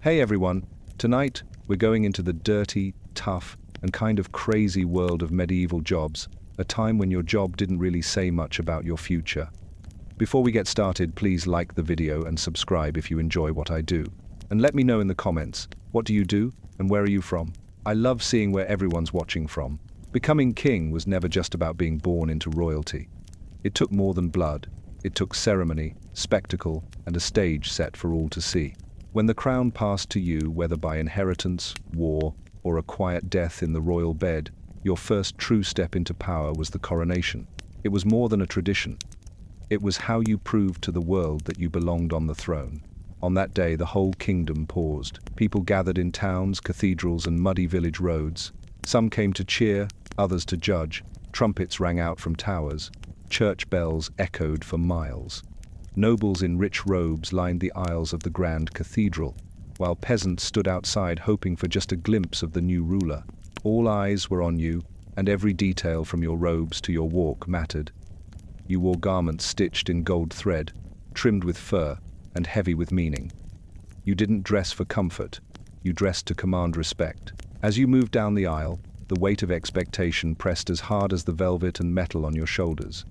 Hey everyone, tonight we're going into the dirty, tough, and kind of crazy world of medieval jobs, a time when your job didn't really say much about your future. Before we get started, please like the video and subscribe if you enjoy what I do. And let me know in the comments, what do you do and where are you from? I love seeing where everyone's watching from. Becoming king was never just about being born into royalty. It took more than blood. It took ceremony, spectacle, and a stage set for all to see. When the crown passed to you, whether by inheritance, war, or a quiet death in the royal bed, your first true step into power was the coronation. It was more than a tradition. It was how you proved to the world that you belonged on the throne. On that day, the whole kingdom paused. People gathered in towns, cathedrals, and muddy village roads. Some came to cheer, others to judge. Trumpets rang out from towers. Church bells echoed for miles. Nobles in rich robes lined the aisles of the grand cathedral, while peasants stood outside hoping for just a glimpse of the new ruler. All eyes were on you, and every detail from your robes to your walk mattered. You wore garments stitched in gold thread, trimmed with fur, and heavy with meaning. You didn't dress for comfort, you dressed to command respect. As you moved down the aisle, the weight of expectation pressed as hard as the velvet and metal on your shoulders.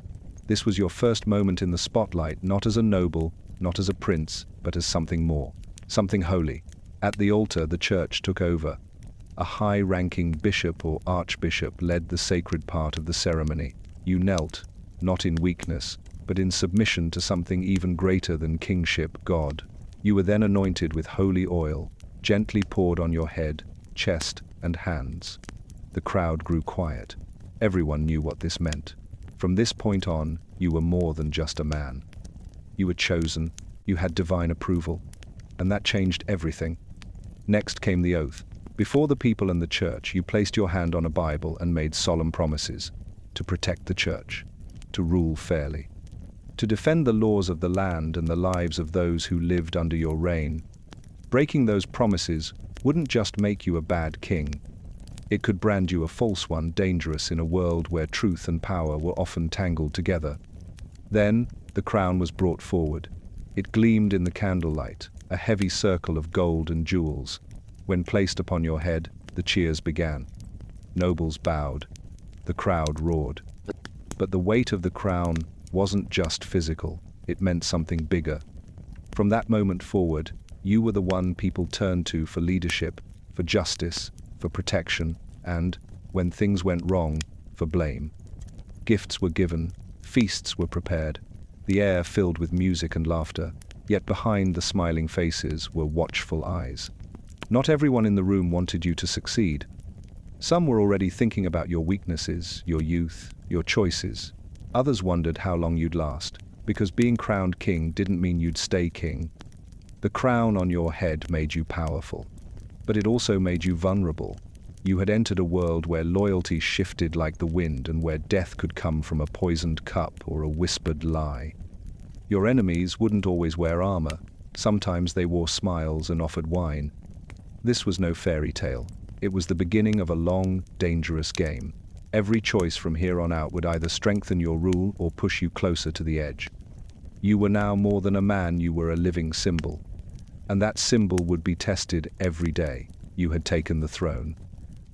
This was your first moment in the spotlight, not as a noble, not as a prince, but as something more, something holy. At the altar, the church took over. A high-ranking bishop or archbishop led the sacred part of the ceremony. You knelt, not in weakness, but in submission to something even greater than kingship, God. You were then anointed with holy oil, gently poured on your head, chest, and hands. The crowd grew quiet. Everyone knew what this meant. From this point on, you were more than just a man. You were chosen, you had divine approval, and that changed everything. Next came the oath. Before the people and the church, you placed your hand on a Bible and made solemn promises to protect the church, to rule fairly, to defend the laws of the land and the lives of those who lived under your reign. Breaking those promises wouldn't just make you a bad king. It could brand you a false one, dangerous in a world where truth and power were often tangled together. Then, the crown was brought forward. It gleamed in the candlelight, a heavy circle of gold and jewels. When placed upon your head, the cheers began. Nobles bowed. The crowd roared. But the weight of the crown wasn't just physical, it meant something bigger. From that moment forward, you were the one people turned to for leadership, for justice, for protection, and, when things went wrong, for blame. Gifts were given, feasts were prepared, the air filled with music and laughter, yet behind the smiling faces were watchful eyes. Not everyone in the room wanted you to succeed. Some were already thinking about your weaknesses, your youth, your choices. Others wondered how long you'd last, because being crowned king didn't mean you'd stay king. The crown on your head made you powerful. But it also made you vulnerable. You had entered a world where loyalty shifted like the wind and where death could come from a poisoned cup or a whispered lie. Your enemies wouldn't always wear armor. Sometimes they wore smiles and offered wine. This was no fairy tale. It was the beginning of a long, dangerous game. Every choice from here on out would either strengthen your rule or push you closer to the edge. You were now more than a man, you were a living symbol. And that symbol would be tested every day. You had taken the throne.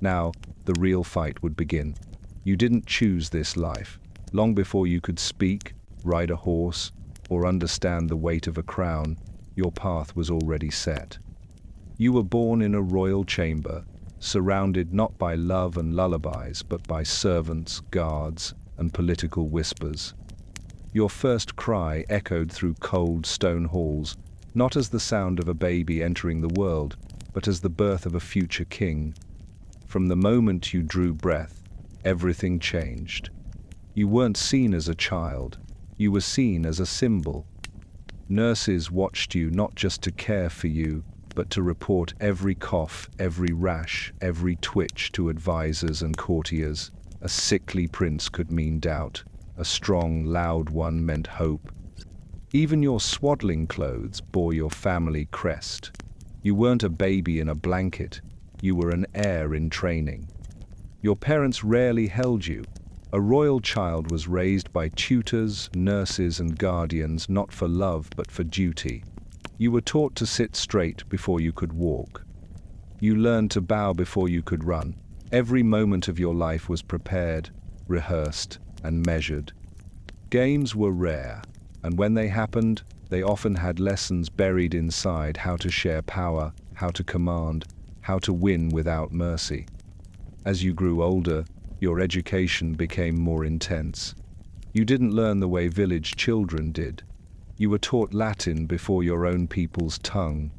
Now, the real fight would begin. You didn't choose this life. Long before you could speak, ride a horse, or understand the weight of a crown, your path was already set. You were born in a royal chamber, surrounded not by love and lullabies, but by servants, guards, and political whispers. Your first cry echoed through cold stone halls, not as the sound of a baby entering the world, but as the birth of a future king. From the moment you drew breath, everything changed. You weren't seen as a child, you were seen as a symbol. Nurses watched you not just to care for you, but to report every cough, every rash, every twitch to advisors and courtiers. A sickly prince could mean doubt, a strong, loud one meant hope. Even your swaddling clothes bore your family crest. You weren't a baby in a blanket, you were an heir in training. Your parents rarely held you. A royal child was raised by tutors, nurses, and guardians, not for love but for duty. You were taught to sit straight before you could walk. You learned to bow before you could run. Every moment of your life was prepared, rehearsed, and measured. Games were rare, and when they happened, they often had lessons buried inside: how to share power, how to command, how to win without mercy. As you grew older, your education became more intense. You didn't learn the way village children did. You were taught Latin before your own people's tongue.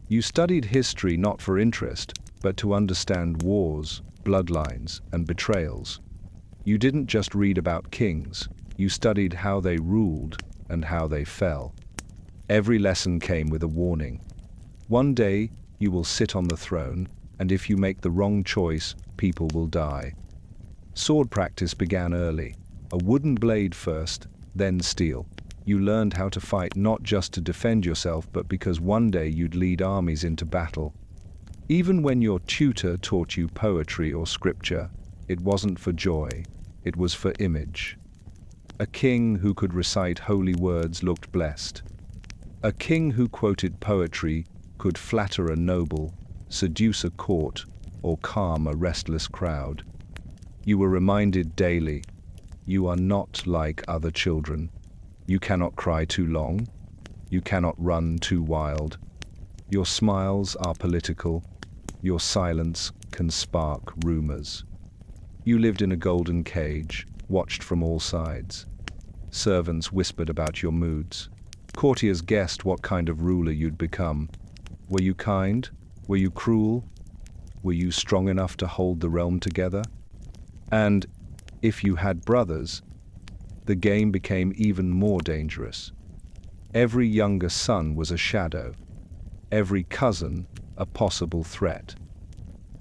You studied history not for interest, but to understand wars, bloodlines, and betrayals. You didn't just read about kings, you studied how they ruled and how they fell. Every lesson came with a warning. One day, you will sit on the throne, and if you make the wrong choice, people will die. Sword practice began early. A wooden blade first, then steel. You learned how to fight not just to defend yourself, but because one day you'd lead armies into battle. Even when your tutor taught you poetry or scripture, it wasn't for joy, it was for image. A king who could recite holy words looked blessed. A king who quoted poetry could flatter a noble, seduce a court, or calm a restless crowd. You were reminded daily, you are not like other children. You cannot cry too long. You cannot run too wild. Your smiles are political. Your silence can spark rumors. You lived in a golden cage, watched from all sides. Servants whispered about your moods. Courtiers guessed what kind of ruler you'd become. Were you kind? Were you cruel? Were you strong enough to hold the realm together? And if you had brothers, the game became even more dangerous. Every younger son was a shadow. Every cousin a possible threat.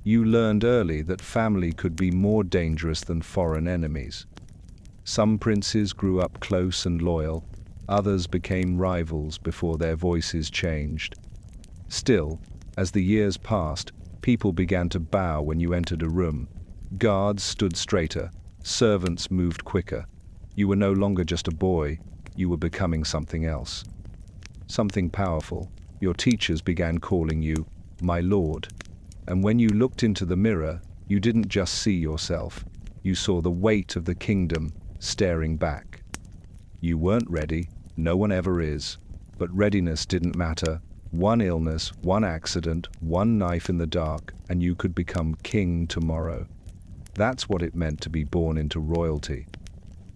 You learned early that family could be more dangerous than foreign enemies. Some princes grew up close and loyal, others became rivals before their voices changed. Still, as the years passed, people began to bow when you entered a room. Guards stood straighter, servants moved quicker. You were no longer just a boy, you were becoming something else. Something powerful. Your teachers began calling you, "My Lord." And when you looked into the mirror, you didn't just see yourself, you saw the weight of the kingdom staring back. You weren't ready, no one ever is, but readiness didn't matter. One illness, one accident, one knife in the dark, and you could become king tomorrow. That's what it meant to be born into royalty.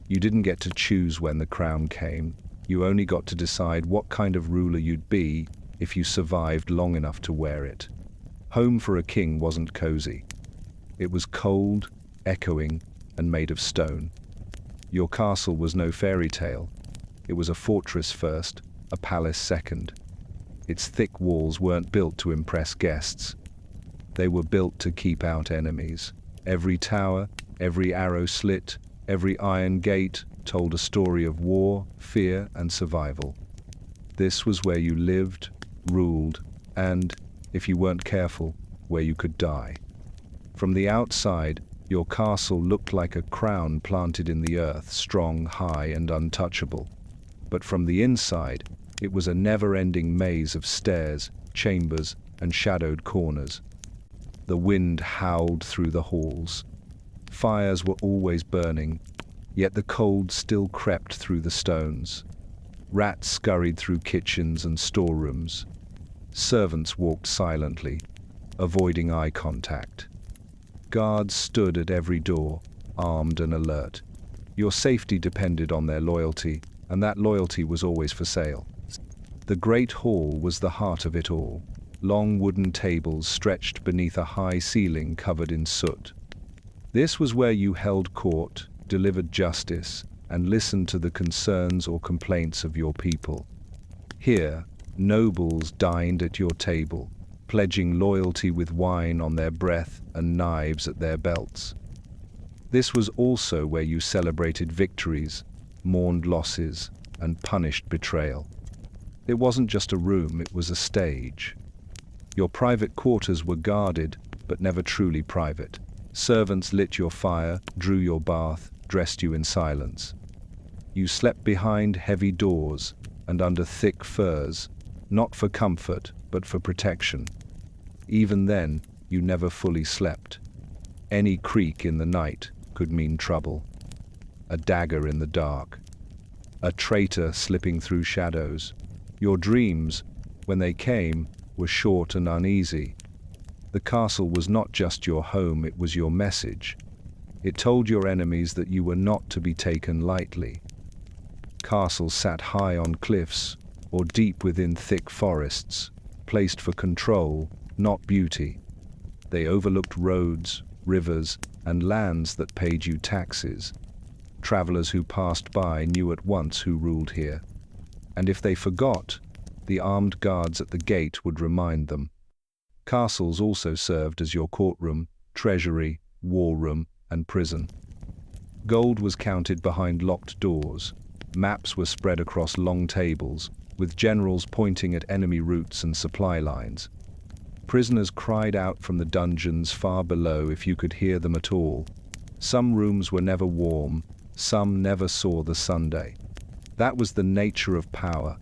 You didn't get to choose when the crown came, you only got to decide what kind of ruler you'd be if you survived long enough to wear it. Home for a king wasn't cozy. It was cold, echoing, and made of stone. Your castle was no fairy tale. It was a fortress first, a palace second. Its thick walls weren't built to impress guests. They were built to keep out enemies. Every tower, every arrow slit, every iron gate told a story of war, fear, and survival. This was where you lived, ruled, and, if you weren't careful, where you could die. From the outside, your castle looked like a crown planted in the earth, strong, high, and untouchable. But from the inside, it was a never-ending maze of stairs, chambers, and shadowed corners. The wind howled through the halls. Fires were always burning, yet the cold still crept through the stones. Rats scurried through kitchens and storerooms. Servants walked silently, avoiding eye contact. Guards stood at every door, armed and alert. Your safety depended on their loyalty, and that loyalty was always for sale. The great hall was the heart of it all. Long wooden tables stretched beneath a high ceiling covered in soot. This was where you held court, delivered justice, and listened to the concerns or complaints of your people. Here, nobles dined at your table, pledging loyalty with wine on their breath and knives at their belts. This was also where you celebrated victories, mourned losses, and punished betrayal. It wasn't just a room, it was a stage. Your private quarters were guarded, but never truly private. Servants lit your fire, drew your bath, dressed you in silence. You slept behind heavy doors and under thick furs, not for comfort, but for protection. Even then, you never fully slept. Any creak in the night could mean trouble. A dagger in the dark. A traitor slipping through shadows. Your dreams, when they came, were short and uneasy. The castle was not just your home, it was your message. It told your enemies that you were not to be taken lightly. Castles sat high on cliffs, or deep within thick forests, placed for control, not beauty. They overlooked roads, rivers, and lands that paid you taxes. Travelers who passed by knew at once who ruled here. And if they forgot, the armed guards at the gate would remind them. Castles also served as your courtroom, treasury, war room, and prison. Gold was counted behind locked doors. Maps were spread across long tables, with generals pointing at enemy routes and supply lines. Prisoners cried out from the dungeons far below if you could hear them at all. Some rooms were never warm, some never saw the sunday. That was the nature of power.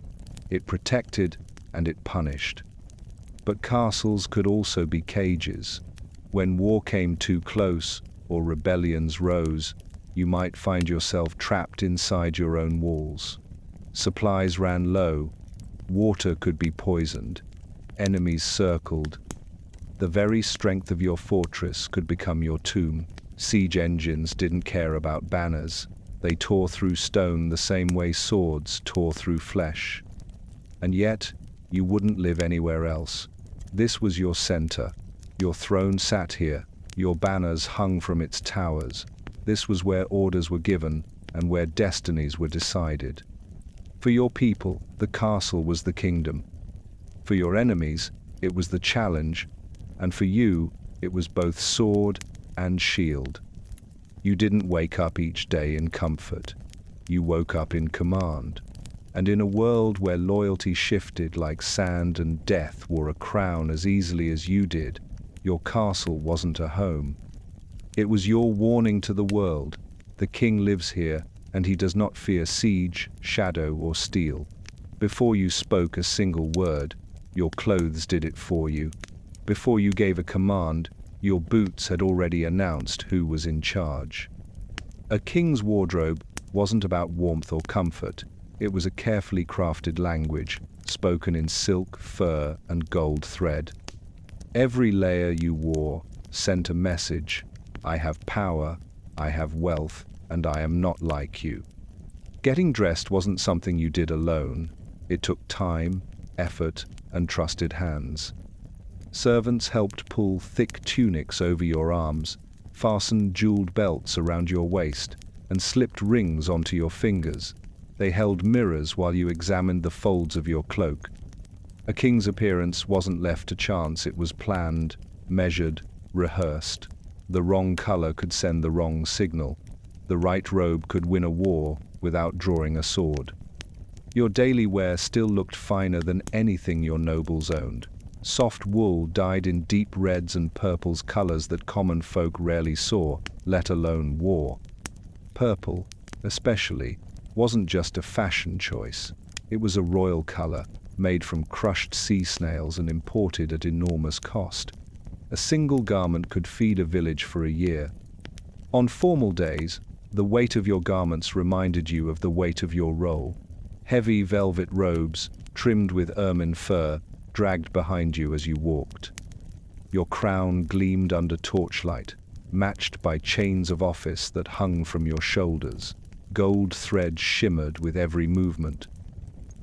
It protected and it punished. But castles could also be cages. When war came too close, or rebellions rose, you might find yourself trapped inside your own walls. Supplies ran low, water could be poisoned, enemies circled. The very strength of your fortress could become your tomb. Siege engines didn't care about banners. They tore through stone the same way swords tore through flesh. And yet, you wouldn't live anywhere else. This was your center. Your throne sat here. Your banners hung from its towers. This was where orders were given and where destinies were decided. For your people, the castle was the kingdom. For your enemies, it was the challenge, and for you, it was both sword and shield. You didn't wake up each day in comfort. You woke up in command. And in a world where loyalty shifted like sand and death wore a crown as easily as you did, your castle wasn't a home. It was your warning to the world. The king lives here, and he does not fear siege, shadow, or steel. Before you spoke a single word, your clothes did it for you. Before you gave a command, your boots had already announced who was in charge. A king's wardrobe wasn't about warmth or comfort. It was a carefully crafted language, spoken in silk, fur, and gold thread. Every layer you wore sent a message. I have power, I have wealth, and I am not like you. Getting dressed wasn't something you did alone. It took time, effort, and trusted hands. Servants helped pull thick tunics over your arms, fastened jeweled belts around your waist, and slipped rings onto your fingers. They held mirrors while you examined the folds of your cloak. A king's appearance wasn't left to chance. It was planned, measured, rehearsed. The wrong color could send the wrong signal. The right robe could win a war without drawing a sword. Your daily wear still looked finer than anything your nobles owned. Soft wool dyed in deep reds and purples, colors that common folk rarely saw, let alone wore. Purple, especially, wasn't just a fashion choice. It was a royal color, made from crushed sea snails and imported at enormous cost. A single garment could feed a village for a year. On formal days, the weight of your garments reminded you of the weight of your role. Heavy velvet robes, trimmed with ermine fur, dragged behind you as you walked. Your crown gleamed under torchlight, matched by chains of office that hung from your shoulders. Gold thread shimmered with every movement.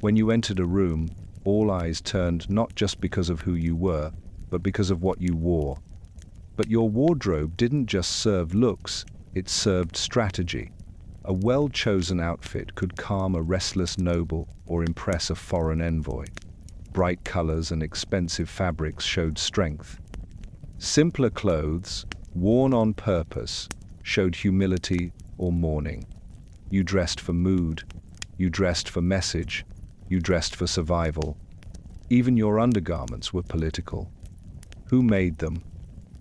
When you entered a room, all eyes turned not just because of who you were, but because of what you wore. But your wardrobe didn't just serve looks, it served strategy. A well-chosen outfit could calm a restless noble or impress a foreign envoy. Bright colors and expensive fabrics showed strength. Simpler clothes, worn on purpose, showed humility or mourning. You dressed for mood, you dressed for message, you dressed for survival. Even your undergarments were political. Who made them?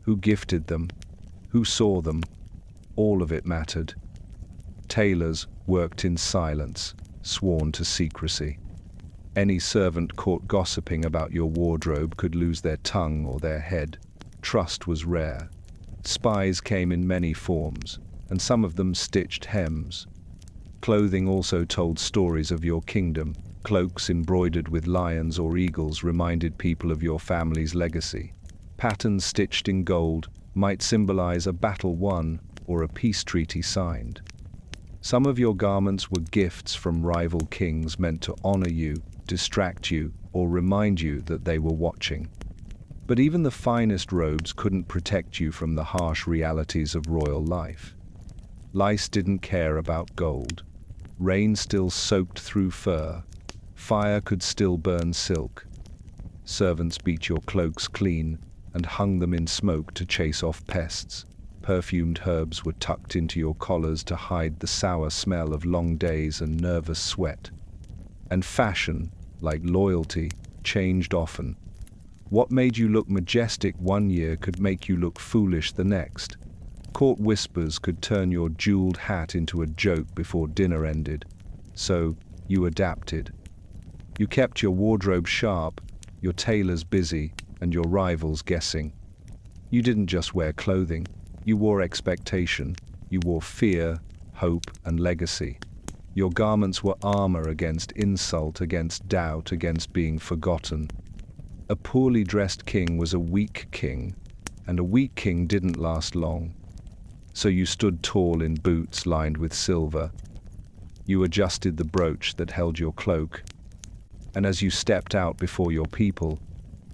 Who gifted them? Who saw them? All of it mattered. Tailors worked in silence, sworn to secrecy. Any servant caught gossiping about your wardrobe could lose their tongue or their head. Trust was rare. Spies came in many forms, and some of them stitched hems. Clothing also told stories of your kingdom. Cloaks embroidered with lions or eagles reminded people of your family's legacy. Patterns stitched in gold might symbolize a battle won or a peace treaty signed. Some of your garments were gifts from rival kings meant to honor you, distract you, or remind you that they were watching. But even the finest robes couldn't protect you from the harsh realities of royal life. Lice didn't care about gold. Rain still soaked through fur. Fire could still burn silk. Servants beat your cloaks clean and hung them in smoke to chase off pests. Perfumed herbs were tucked into your collars to hide the sour smell of long days and nervous sweat. And fashion, like loyalty, changed often. What made you look majestic one year could make you look foolish the next. Court whispers could turn your jeweled hat into a joke before dinner ended. So, you adapted. You kept your wardrobe sharp, your tailors busy, and your rivals guessing. You didn't just wear clothing, you wore expectation, you wore fear, hope, and legacy. Your garments were armor against insult, against doubt, against being forgotten. A poorly dressed king was a weak king, and a weak king didn't last long. So you stood tall in boots lined with silver. You adjusted the brooch that held your cloak, and as you stepped out before your people,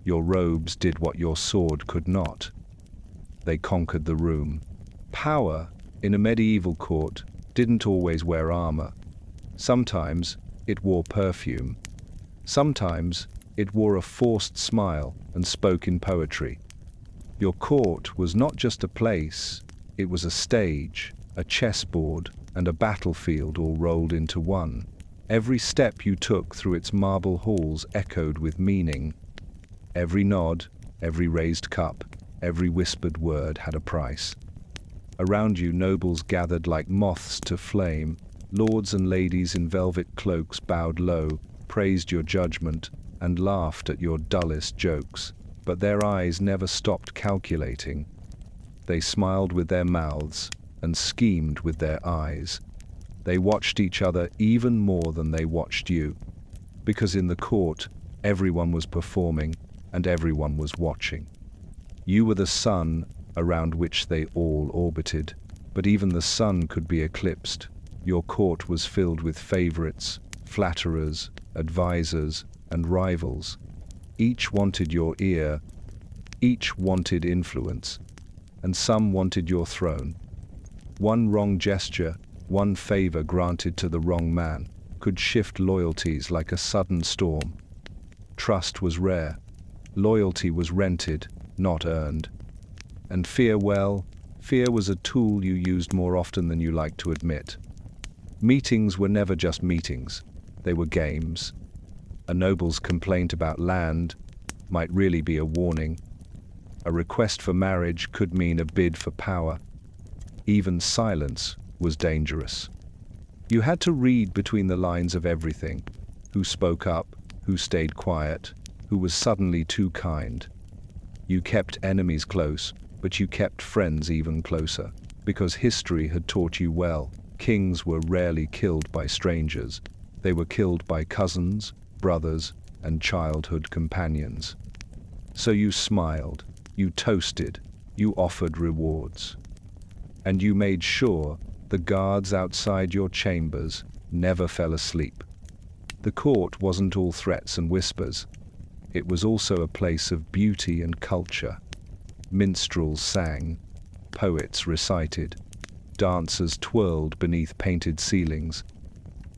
your robes did what your sword could not. They conquered the room. Power, in a medieval court, didn't always wear armor. Sometimes it wore perfume. Sometimes it wore a forced smile and spoke in poetry. Your court was not just a place, it was a stage, a chessboard, and a battlefield all rolled into one. Every step you took through its marble halls echoed with meaning. Every nod, every raised cup, every whispered word had a price. Around you nobles gathered like moths to flame. Lords and ladies in velvet cloaks bowed low, praised your judgment, and laughed at your dullest jokes. But their eyes never stopped calculating. They smiled with their mouths and schemed with their eyes. They watched each other even more than they watched you. Because in the court, everyone was performing and everyone was watching. You were the sun around which they all orbited, but even the sun could be eclipsed. Your court was filled with favorites, flatterers, advisors, and rivals. Each wanted your ear, each wanted influence, and some wanted your throne. One wrong gesture, one favor granted to the wrong man, could shift loyalties like a sudden storm. Trust was rare. Loyalty was rented, not earned. And fear, well, fear was a tool you used more often than you liked to admit. Meetings were never just meetings. They were games. A noble's complaint about land might really be a warning. A request for marriage could mean a bid for power. Even silence was dangerous. You had to read between the lines of everything. Who spoke up, who stayed quiet, who was suddenly too kind. You kept enemies close, but you kept friends even closer, because history had taught you well. Kings were rarely killed by strangers. They were killed by cousins, brothers, and childhood companions. So you smiled, you toasted, you offered rewards. And you made sure the guards outside your chambers never fell asleep. The court wasn't all threats and whispers. It was also a place of beauty and culture. Minstrels sang, poets recited, dancers twirled beneath painted ceilings.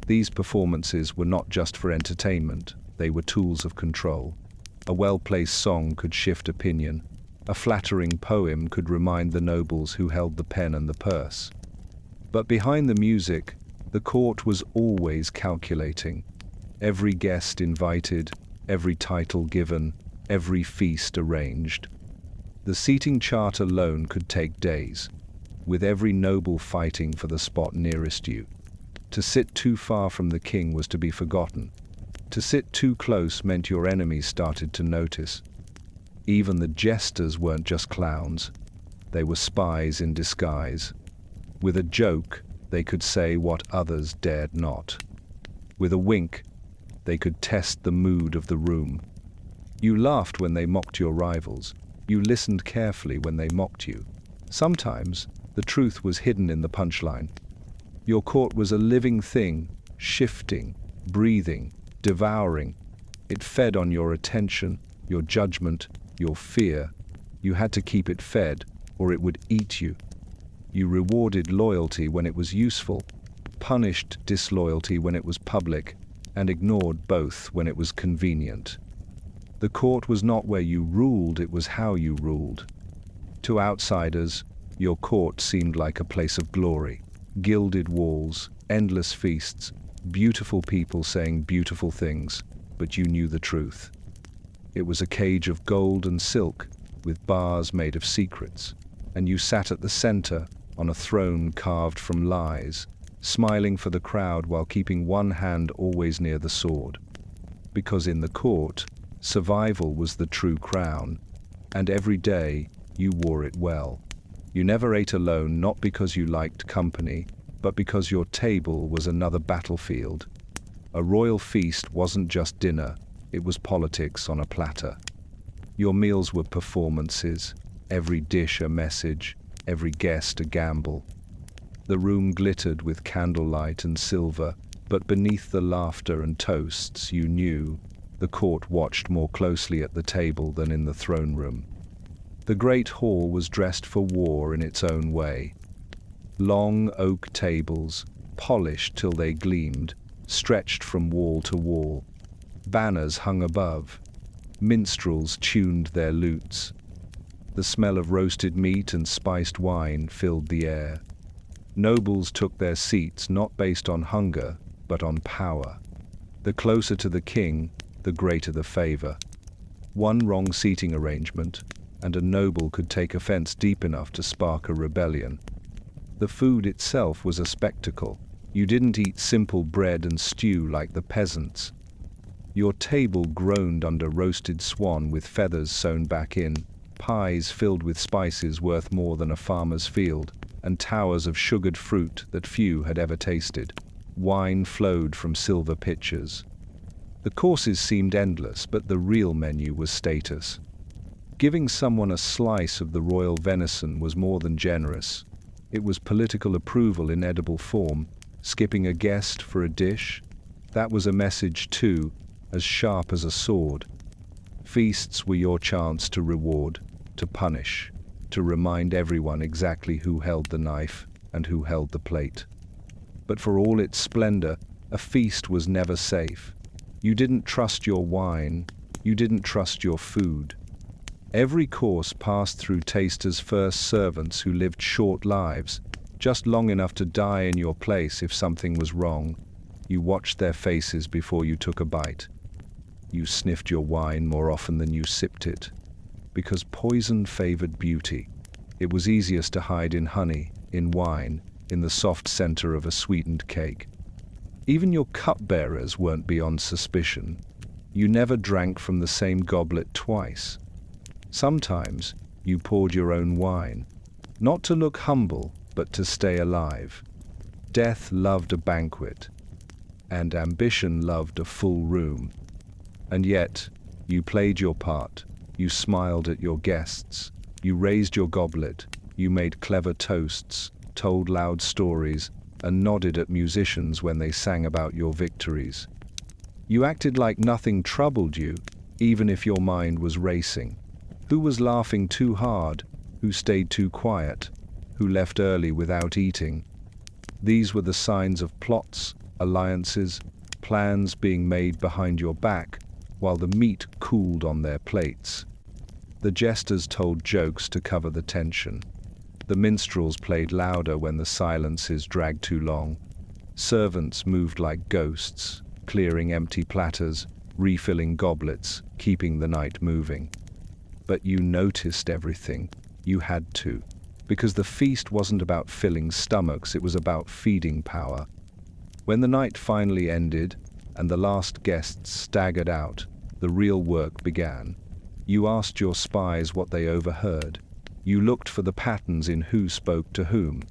These performances were not just for entertainment, they were tools of control. A well-placed song could shift opinion. A flattering poem could remind the nobles who held the pen and the purse. But behind the music, the court was always calculating. Every guest invited, every title given, every feast arranged. The seating chart alone could take days, with every noble fighting for the spot nearest you. To sit too far from the king was to be forgotten. To sit too close meant your enemies started to notice. Even the jesters weren't just clowns. They were spies in disguise. With a joke, they could say what others dared not. With a wink, they could test the mood of the room. You laughed when they mocked your rivals. You listened carefully when they mocked you. Sometimes, the truth was hidden in the punchline. Your court was a living thing, shifting, breathing, devouring. It fed on your attention, your judgment, your fear. You had to keep it fed, or it would eat you. You rewarded loyalty when it was useful, punished disloyalty when it was public, and ignored both when it was convenient. The court was not where you ruled, it was how you ruled. To outsiders, your court seemed like a place of glory. Gilded walls, endless feasts, beautiful people saying beautiful things, but you knew the truth. It was a cage of gold and silk, with bars made of secrets, and you sat at the center on a throne carved from lies, smiling for the crowd while keeping one hand always near the sword. Because in the court, survival was the true crown, and every day you wore it well. You never ate alone, not because you liked company, but because your table was another battlefield. A royal feast wasn't just dinner, it was politics on a platter. Your meals were performances, every dish a message, every guest a gamble. The room glittered with candlelight and silver, but beneath the laughter and toasts, you knew the court watched more closely at the table than in the throne room. The great hall was dressed for war in its own way. Long oak tables, polished till they gleamed, stretched from wall to wall. Banners hung above. Minstrels tuned their lutes. The smell of roasted meat and spiced wine filled the air. Nobles took their seats not based on hunger, but on power. The closer to the king, the greater the favor. One wrong seating arrangement, and a noble could take offense deep enough to spark a rebellion. The food itself was a spectacle. You didn't eat simple bread and stew like the peasants. Your table groaned under roasted swan with feathers sewn back in, pies filled with spices worth more than a farmer's field, and towers of sugared fruit that few had ever tasted. Wine flowed from silver pitchers. The courses seemed endless, but the real menu was status. Giving someone a slice of the royal venison was more than generous. It was political approval in edible form. Skipping a guest for a dish, that was a message too, as sharp as a sword. Feasts were your chance to reward, to punish, to remind everyone exactly who held the knife and who held the plate. But for all its splendor, a feast was never safe. You didn't trust your wine, you didn't trust your food. Every course passed through tasters' first servants who lived short lives, just long enough to die in your place if something was wrong. You watched their faces before you took a bite. You sniffed your wine more often than you sipped it. Because poison favored beauty. It was easiest to hide in honey, in wine, in the soft center of a sweetened cake. Even your cupbearers weren't beyond suspicion. You never drank from the same goblet twice. Sometimes you poured your own wine, not to look humble, but to stay alive. Death loved a banquet, and ambition loved a full room. And yet, you played your part. You smiled at your guests. You raised your goblet. You made clever toasts, told loud stories, and nodded at musicians when they sang about your victories. You acted like nothing troubled you, even if your mind was racing. Who was laughing too hard? Who stayed too quiet? Who left early without eating? These were the signs of plots, alliances, plans being made behind your back, while the meat cooled on their plates. The jesters told jokes to cover the tension. The minstrels played louder when the silences dragged too long. Servants moved like ghosts, clearing empty platters, refilling goblets, keeping the night moving. But you noticed everything. You had to. Because the feast wasn't about filling stomachs, it was about feeding power. When the night finally ended, and the last guests staggered out, the real work began. You asked your spies what they overheard. You looked for the patterns in who spoke to whom.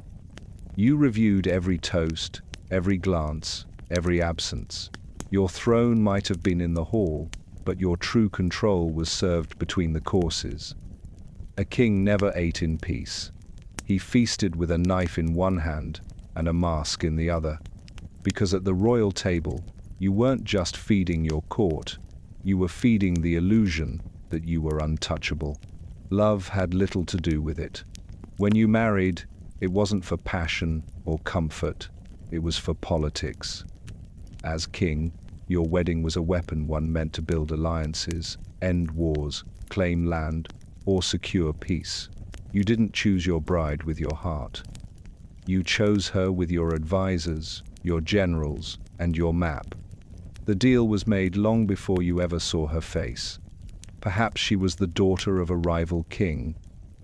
You reviewed every toast, every glance, every absence. Your throne might have been in the hall, but your true control was served between the courses. A king never ate in peace. He feasted with a knife in one hand and a mask in the other, because at the royal table, you weren't just feeding your court, you were feeding the illusion that you were untouchable. Love had little to do with it. When you married, it wasn't for passion or comfort, it was for politics. As king, your wedding was a weapon one meant to build alliances, end wars, claim land, or secure peace. You didn't choose your bride with your heart. You chose her with your advisors, your generals, and your map. The deal was made long before you ever saw her face. Perhaps she was the daughter of a rival king.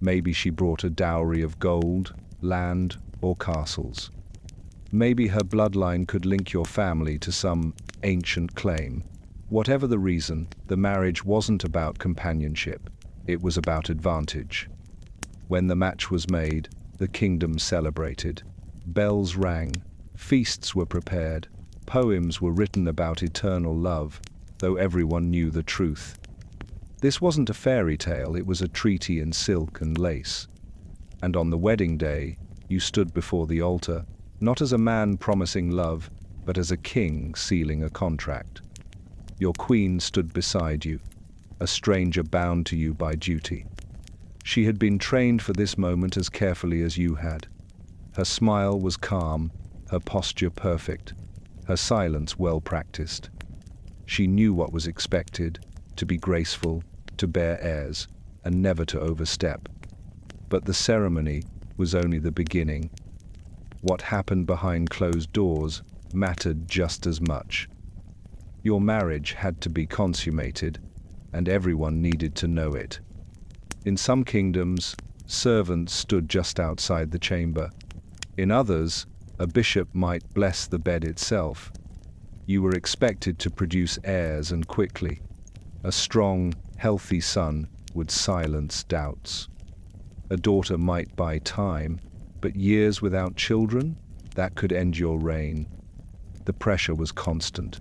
Maybe she brought a dowry of gold, land, or castles. Maybe her bloodline could link your family to some ancient claim. Whatever the reason, the marriage wasn't about companionship. It was about advantage. When the match was made, the kingdom celebrated. Bells rang, feasts were prepared, poems were written about eternal love, though everyone knew the truth. This wasn't a fairy tale, it was a treaty in silk and lace. And on the wedding day, you stood before the altar, not as a man promising love, but as a king sealing a contract. Your queen stood beside you, a stranger bound to you by duty. She had been trained for this moment as carefully as you had. Her smile was calm, her posture perfect, her silence well practiced. She knew what was expected, to be graceful, to bear heirs, and never to overstep. But the ceremony was only the beginning. What happened behind closed doors mattered just as much. Your marriage had to be consummated, and everyone needed to know it. In some kingdoms, servants stood just outside the chamber. In others, a bishop might bless the bed itself. You were expected to produce heirs, and quickly. A strong, healthy son would silence doubts. A daughter might buy time, but years without children, that could end your reign. The pressure was constant.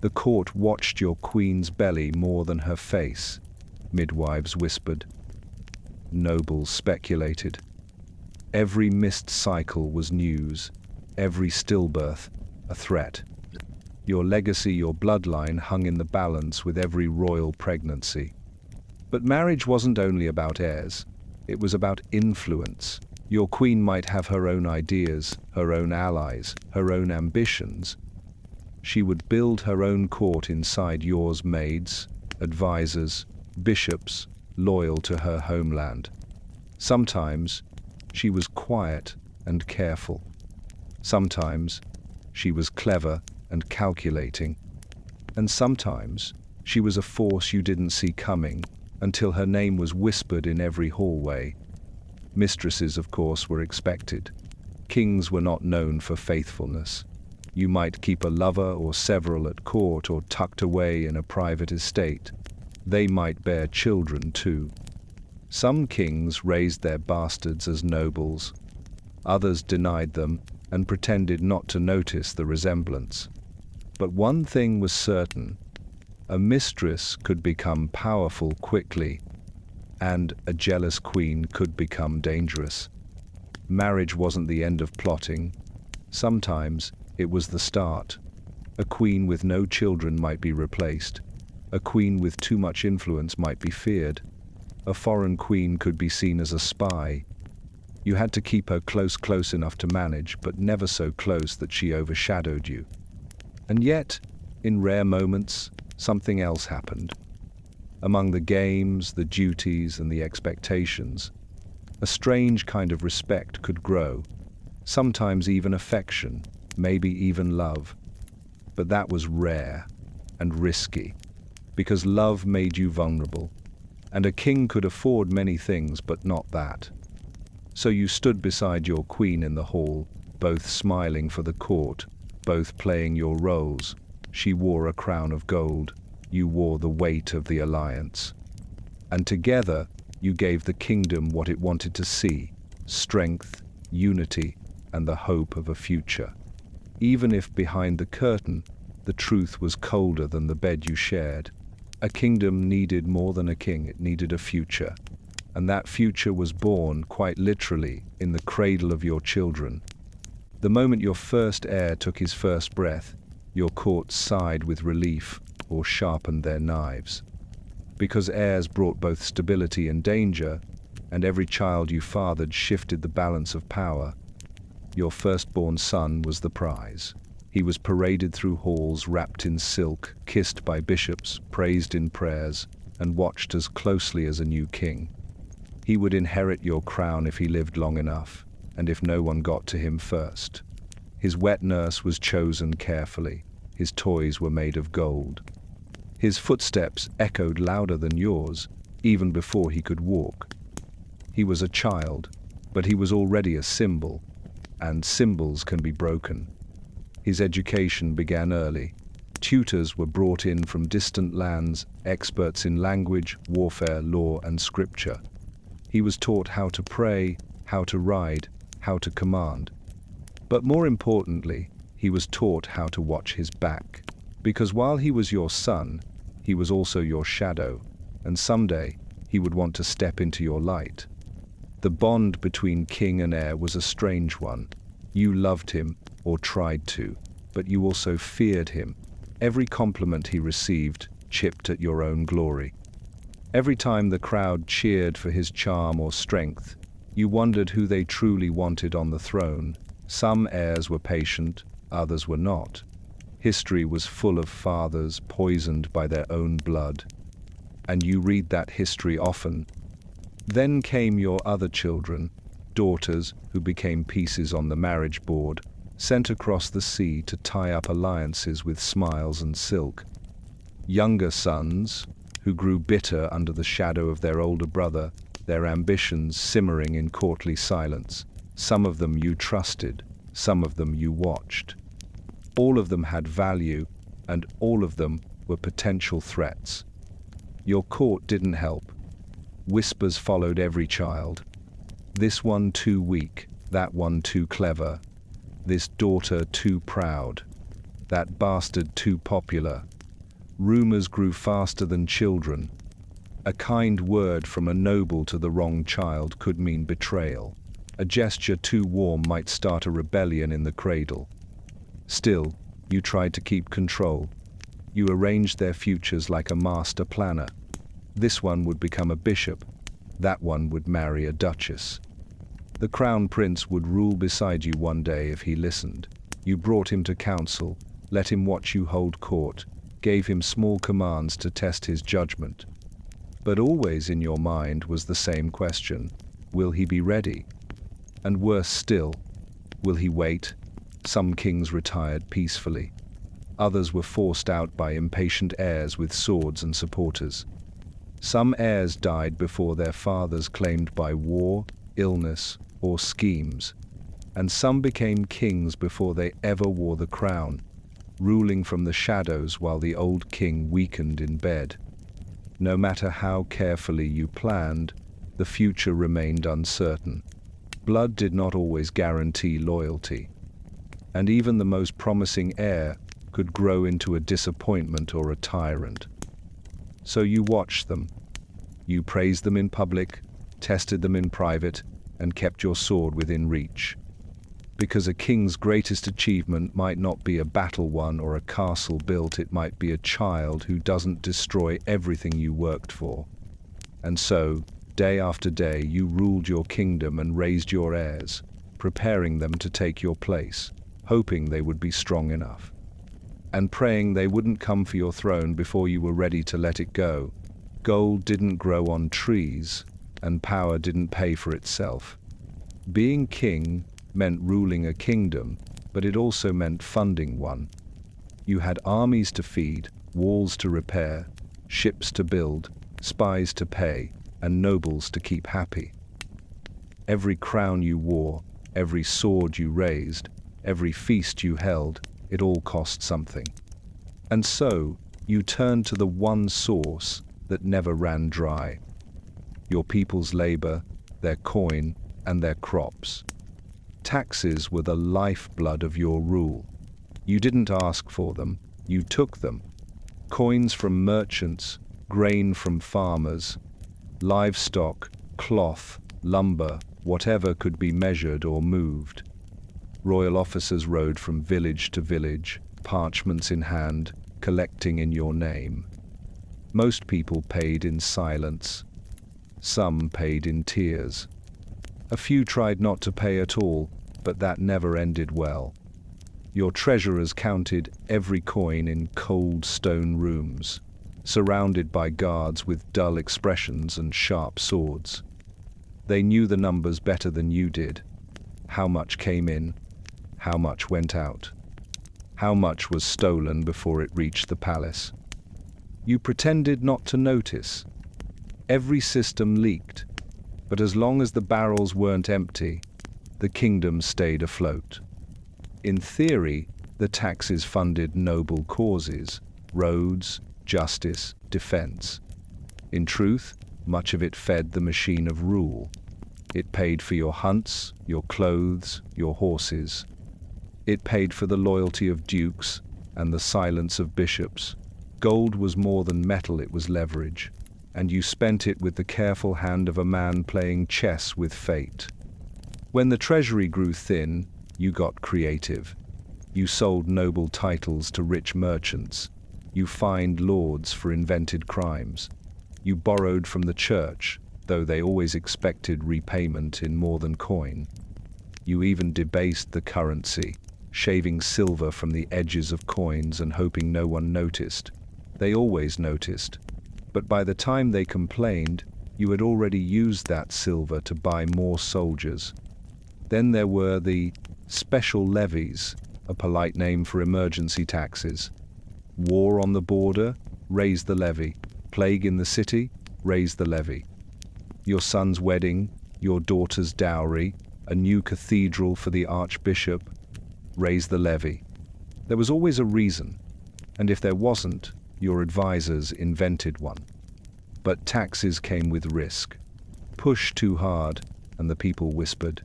The court watched your queen's belly more than her face. Midwives whispered. Nobles speculated. Every missed cycle was news, every stillbirth a threat. Your legacy, your bloodline hung in the balance with every royal pregnancy. But marriage wasn't only about heirs, it was about influence. Your queen might have her own ideas, her own allies, her own ambitions. She would build her own court inside yours, maids, advisors, bishops, loyal to her homeland. Sometimes she was quiet and careful. Sometimes she was clever and calculating. And sometimes she was a force you didn't see coming until her name was whispered in every hallway. Mistresses, of course, were expected. Kings were not known for faithfulness. You might keep a lover or several at court or tucked away in a private estate. They might bear children too. Some kings raised their bastards as nobles. Others denied them and pretended not to notice the resemblance. But one thing was certain. A mistress could become powerful quickly, and a jealous queen could become dangerous. Marriage wasn't the end of plotting. Sometimes it was the start. A queen with no children might be replaced. A queen with too much influence might be feared. A foreign queen could be seen as a spy. You had to keep her close enough to manage, but never so close that she overshadowed you. And yet, in rare moments, something else happened. Among the games, the duties, and the expectations, a strange kind of respect could grow, sometimes even affection, maybe even love. But that was rare and risky, because love made you vulnerable, and a king could afford many things but not that. So you stood beside your queen in the hall, both smiling for the court, both playing your roles. She wore a crown of gold. You wore the weight of the alliance. And together, you gave the kingdom what it wanted to see: strength, unity, and the hope of a future. Even if behind the curtain, the truth was colder than the bed you shared. A kingdom needed more than a king, it needed a future. And that future was born, quite literally, in the cradle of your children. The moment your first heir took his first breath, your courts sighed with relief or sharpened their knives. Because heirs brought both stability and danger, and every child you fathered shifted the balance of power. Your firstborn son was the prize. He was paraded through halls wrapped in silk, kissed by bishops, praised in prayers, and watched as closely as a new king. He would inherit your crown if he lived long enough, and if no one got to him first. His wet nurse was chosen carefully. His toys were made of gold. His footsteps echoed louder than yours, even before he could walk. He was a child, but he was already a symbol, and symbols can be broken. His education began early. Tutors were brought in from distant lands, experts in language, warfare, law, and scripture. He was taught how to pray, how to ride, how to command. But more importantly, he was taught how to watch his back. Because while he was your son, he was also your shadow, and someday he would want to step into your light. The bond between king and heir was a strange one. You loved him, or tried to, but you also feared him. Every compliment he received chipped at your own glory. Every time the crowd cheered for his charm or strength, you wondered who they truly wanted on the throne. Some heirs were patient, others were not. History was full of fathers poisoned by their own blood, and you read that history often. Then came your other children, daughters who became pieces on the marriage board, sent across the sea to tie up alliances with smiles and silk. Younger sons, who grew bitter under the shadow of their older brother, their ambitions simmering in courtly silence. Some of them you trusted, some of them you watched. All of them had value, and all of them were potential threats. Your court didn't help. Whispers followed every child. This one too weak, that one too clever. This daughter too proud, that bastard too popular. Rumors grew faster than children. A kind word from a noble to the wrong child could mean betrayal. A gesture too warm might start a rebellion in the cradle. Still, you tried to keep control. You arranged their futures like a master planner. This one would become a bishop, that one would marry a duchess. The crown prince would rule beside you one day if he listened. You brought him to council, let him watch you hold court, gave him small commands to test his judgment. But always in your mind was the same question: will he be ready? And worse still, will he wait? Some kings retired peacefully. Others were forced out by impatient heirs with swords and supporters. Some heirs died before their fathers, claimed by war, illness, or schemes. And some became kings before they ever wore the crown, ruling from the shadows while the old king weakened in bed. No matter how carefully you planned, the future remained uncertain. Blood did not always guarantee loyalty, and even the most promising heir could grow into a disappointment or a tyrant. So you watched them. You praised them in public, tested them in private, and kept your sword within reach. Because a king's greatest achievement might not be a battle won or a castle built, it might be a child who doesn't destroy everything you worked for. And so, day after day, you ruled your kingdom and raised your heirs, preparing them to take your place, hoping they would be strong enough, and praying they wouldn't come for your throne before you were ready to let it go. Gold didn't grow on trees, and power didn't pay for itself. Being king meant ruling a kingdom, but it also meant funding one. You had armies to feed, walls to repair, ships to build, spies to pay, and nobles to keep happy. Every crown you wore, every sword you raised, every feast you held, it all cost something. And so, you turned to the one source that never ran dry: your people's labor, their coin, and their crops. Taxes were the lifeblood of your rule. You didn't ask for them, you took them. Coins from merchants, grain from farmers, livestock, cloth, lumber, whatever could be measured or moved. Royal officers rode from village to village, parchments in hand, collecting in your name. Most people paid in silence. Some paid in tears. A few tried not to pay at all, but that never ended well. Your treasurers counted every coin in cold stone rooms, surrounded by guards with dull expressions and sharp swords. They knew the numbers better than you did. How much came in, how much went out, how much was stolen before it reached the palace. You pretended not to notice. Every system leaked, but as long as the barrels weren't empty, the kingdom stayed afloat. In theory, the taxes funded noble causes: roads, justice, defense. In truth, much of it fed the machine of rule. It paid for your hunts, your clothes, your horses. It paid for the loyalty of dukes and the silence of bishops. Gold was more than metal, it was leverage, and you spent it with the careful hand of a man playing chess with fate. When the treasury grew thin, you got creative. You sold noble titles to rich merchants. You fined lords for invented crimes. You borrowed from the church, though they always expected repayment in more than coin. You even debased the currency, shaving silver from the edges of coins and hoping no one noticed. They always noticed, but by the time they complained, you had already used that silver to buy more soldiers. Then there were the special levies, a polite name for emergency taxes. War on the border, raise the levy. Plague in the city, raise the levy. Your son's wedding, your daughter's dowry, a new cathedral for the archbishop, raise the levy. There was always a reason, and if there wasn't, your advisors invented one. But taxes came with risk. Push too hard, and the people whispered.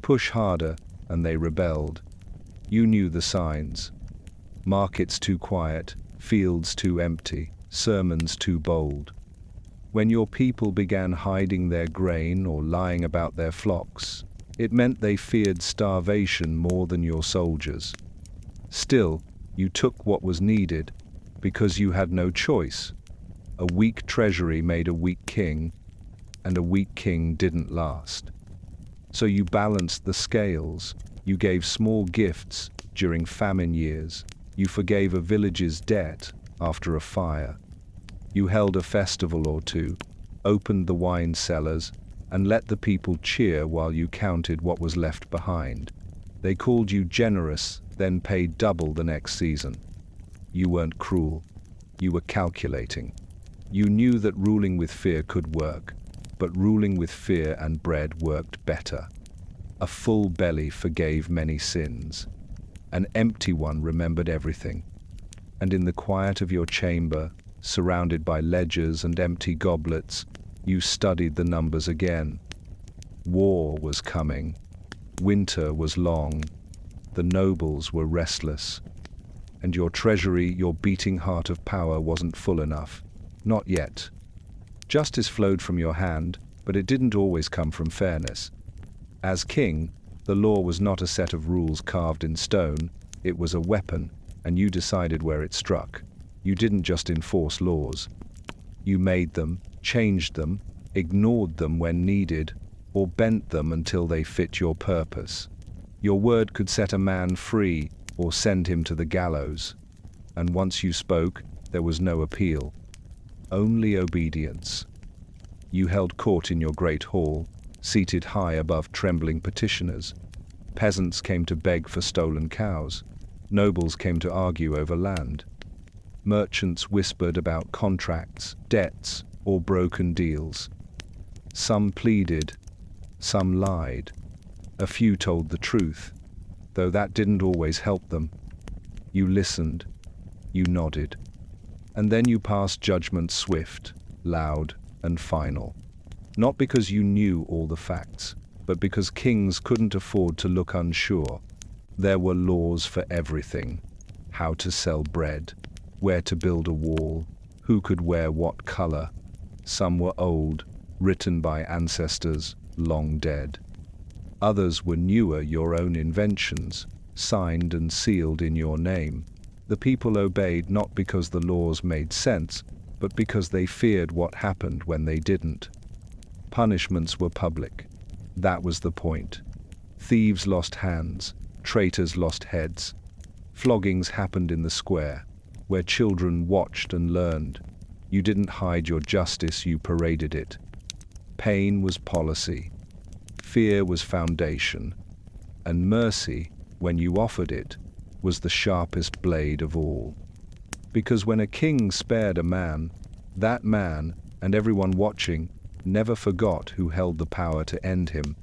Push harder, and they rebelled. You knew the signs. Markets too quiet, fields too empty, sermons too bold. When your people began hiding their grain or lying about their flocks, it meant they feared starvation more than your soldiers. Still, you took what was needed, because you had no choice. A weak treasury made a weak king, and a weak king didn't last. So you balanced the scales. You gave small gifts during famine years. You forgave a village's debt after a fire. You held a festival or two, opened the wine cellars, and let the people cheer while you counted what was left behind. They called you generous, then paid double the next season. You weren't cruel. You were calculating. You knew that ruling with fear could work, but ruling with fear and bread worked better. A full belly forgave many sins. An empty one remembered everything. And in the quiet of your chamber, surrounded by ledgers and empty goblets, you studied the numbers again. War was coming. Winter was long. The nobles were restless. And your treasury, your beating heart of power, wasn't full enough. Not yet. Justice flowed from your hand, but it didn't always come from fairness. As king, the law was not a set of rules carved in stone, it was a weapon, and you decided where it struck. You didn't just enforce laws. You made them, changed them, ignored them when needed, or bent them until they fit your purpose. Your word could set a man free or send him to the gallows. And once you spoke, there was no appeal. Only obedience. You held court in your great hall, seated high above trembling petitioners. Peasants came to beg for stolen cows. Nobles came to argue over land. Merchants whispered about contracts, debts, or broken deals. Some pleaded, some lied. A few told the truth, though that didn't always help them. You listened. You nodded. And then you passed judgment swift, loud, and final. Not because you knew all the facts, but because kings couldn't afford to look unsure. There were laws for everything: how to sell bread, where to build a wall, who could wear what color. Some were old, written by ancestors long dead. Others were newer, your own inventions, signed and sealed in your name. The people obeyed not because the laws made sense, but because they feared what happened when they didn't. Punishments were public. That was the point. Thieves lost hands, traitors lost heads. Floggings happened in the square, where children watched and learned. You didn't hide your justice, you paraded it. Pain was policy. Fear was foundation. And mercy, when you offered it, was the sharpest blade of all. Because when a king spared a man, that man, and everyone watching, never forgot who held the power to end him.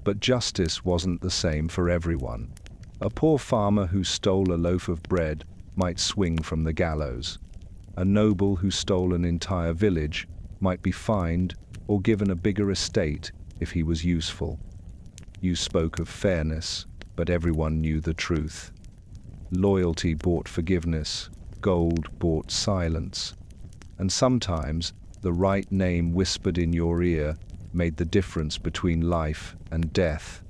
But justice wasn't the same for everyone. A poor farmer who stole a loaf of bread might swing from the gallows. A noble who stole an entire village might be fined or given a bigger estate if he was useful. You spoke of fairness, but everyone knew the truth. Loyalty bought forgiveness, gold bought silence. And sometimes the right name whispered in your ear made the difference between life and death.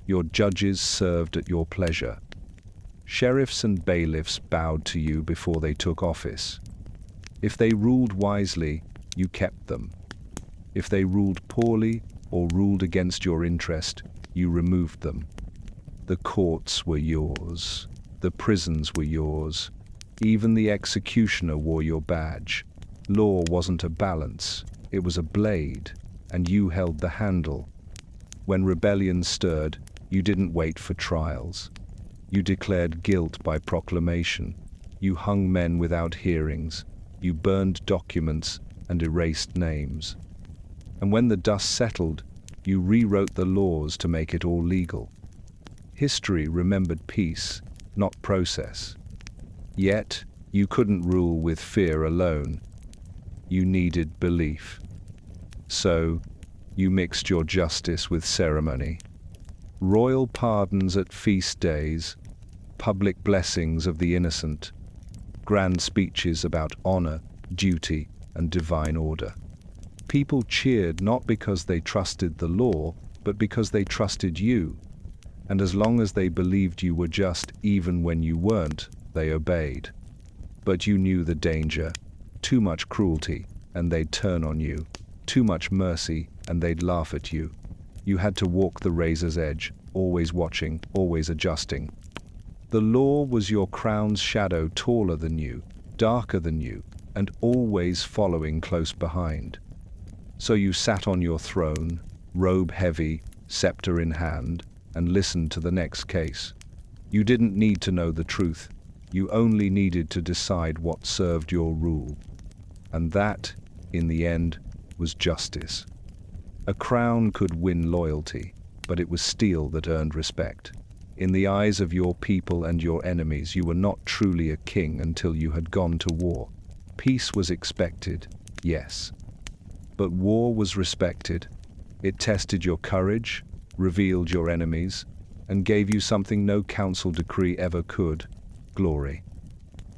Your judges served at your pleasure. Sheriffs and bailiffs bowed to you before they took office. If they ruled wisely, you kept them. If they ruled poorly or ruled against your interest, you removed them. The courts were yours. The prisons were yours. Even the executioner wore your badge. Law wasn't a balance, it was a blade, and you held the handle. When rebellion stirred, you didn't wait for trials. You declared guilt by proclamation. You hung men without hearings. You burned documents and erased names. And when the dust settled, you rewrote the laws to make it all legal. History remembered peace, not process. Yet, you couldn't rule with fear alone. You needed belief. So, you mixed your justice with ceremony. Royal pardons at feast days, public blessings of the innocent, grand speeches about honor, duty, and divine order. People cheered not because they trusted the law, but because they trusted you. And as long as they believed you were just even when you weren't, they obeyed. But you knew the danger. Too much cruelty, and they'd turn on you. Too much mercy, and they'd laugh at you. You had to walk the razor's edge, always watching, always adjusting. The law was your crown's shadow, taller than you, darker than you, and always following close behind. So you sat on your throne, robe heavy, scepter in hand, and listened to the next case. You didn't need to know the truth. You only needed to decide what served your rule. And that, in the end, was justice. A crown could win loyalty, but it was steel that earned respect. In the eyes of your people and your enemies, you were not truly a king until you had gone to war. Peace was expected, yes. But war was respected. It tested your courage, revealed your enemies, and gave you something no council decree ever could: glory.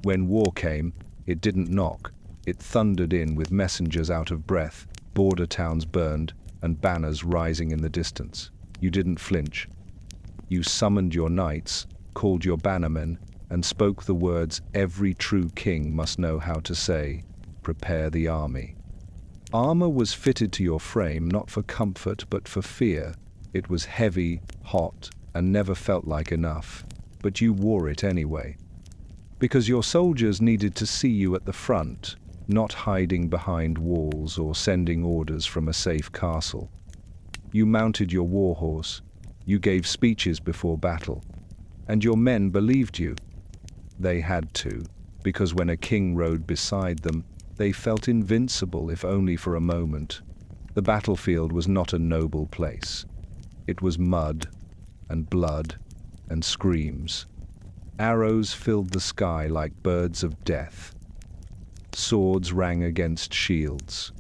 When war came, it didn't knock. It thundered in with messengers out of breath, border towns burned, and banners rising in the distance. You didn't flinch. You summoned your knights, called your bannermen, and spoke the words every true king must know how to say: prepare the army. Armor was fitted to your frame not for comfort but for fear. It was heavy, hot, and never felt like enough, but you wore it anyway. Because your soldiers needed to see you at the front, not hiding behind walls or sending orders from a safe castle. You mounted your war horse, you gave speeches before battle, and your men believed you. They had to, because when a king rode beside them, they felt invincible if only for a moment. The battlefield was not a noble place. It was mud and blood and screams. Arrows filled the sky like birds of death. Swords rang against shields.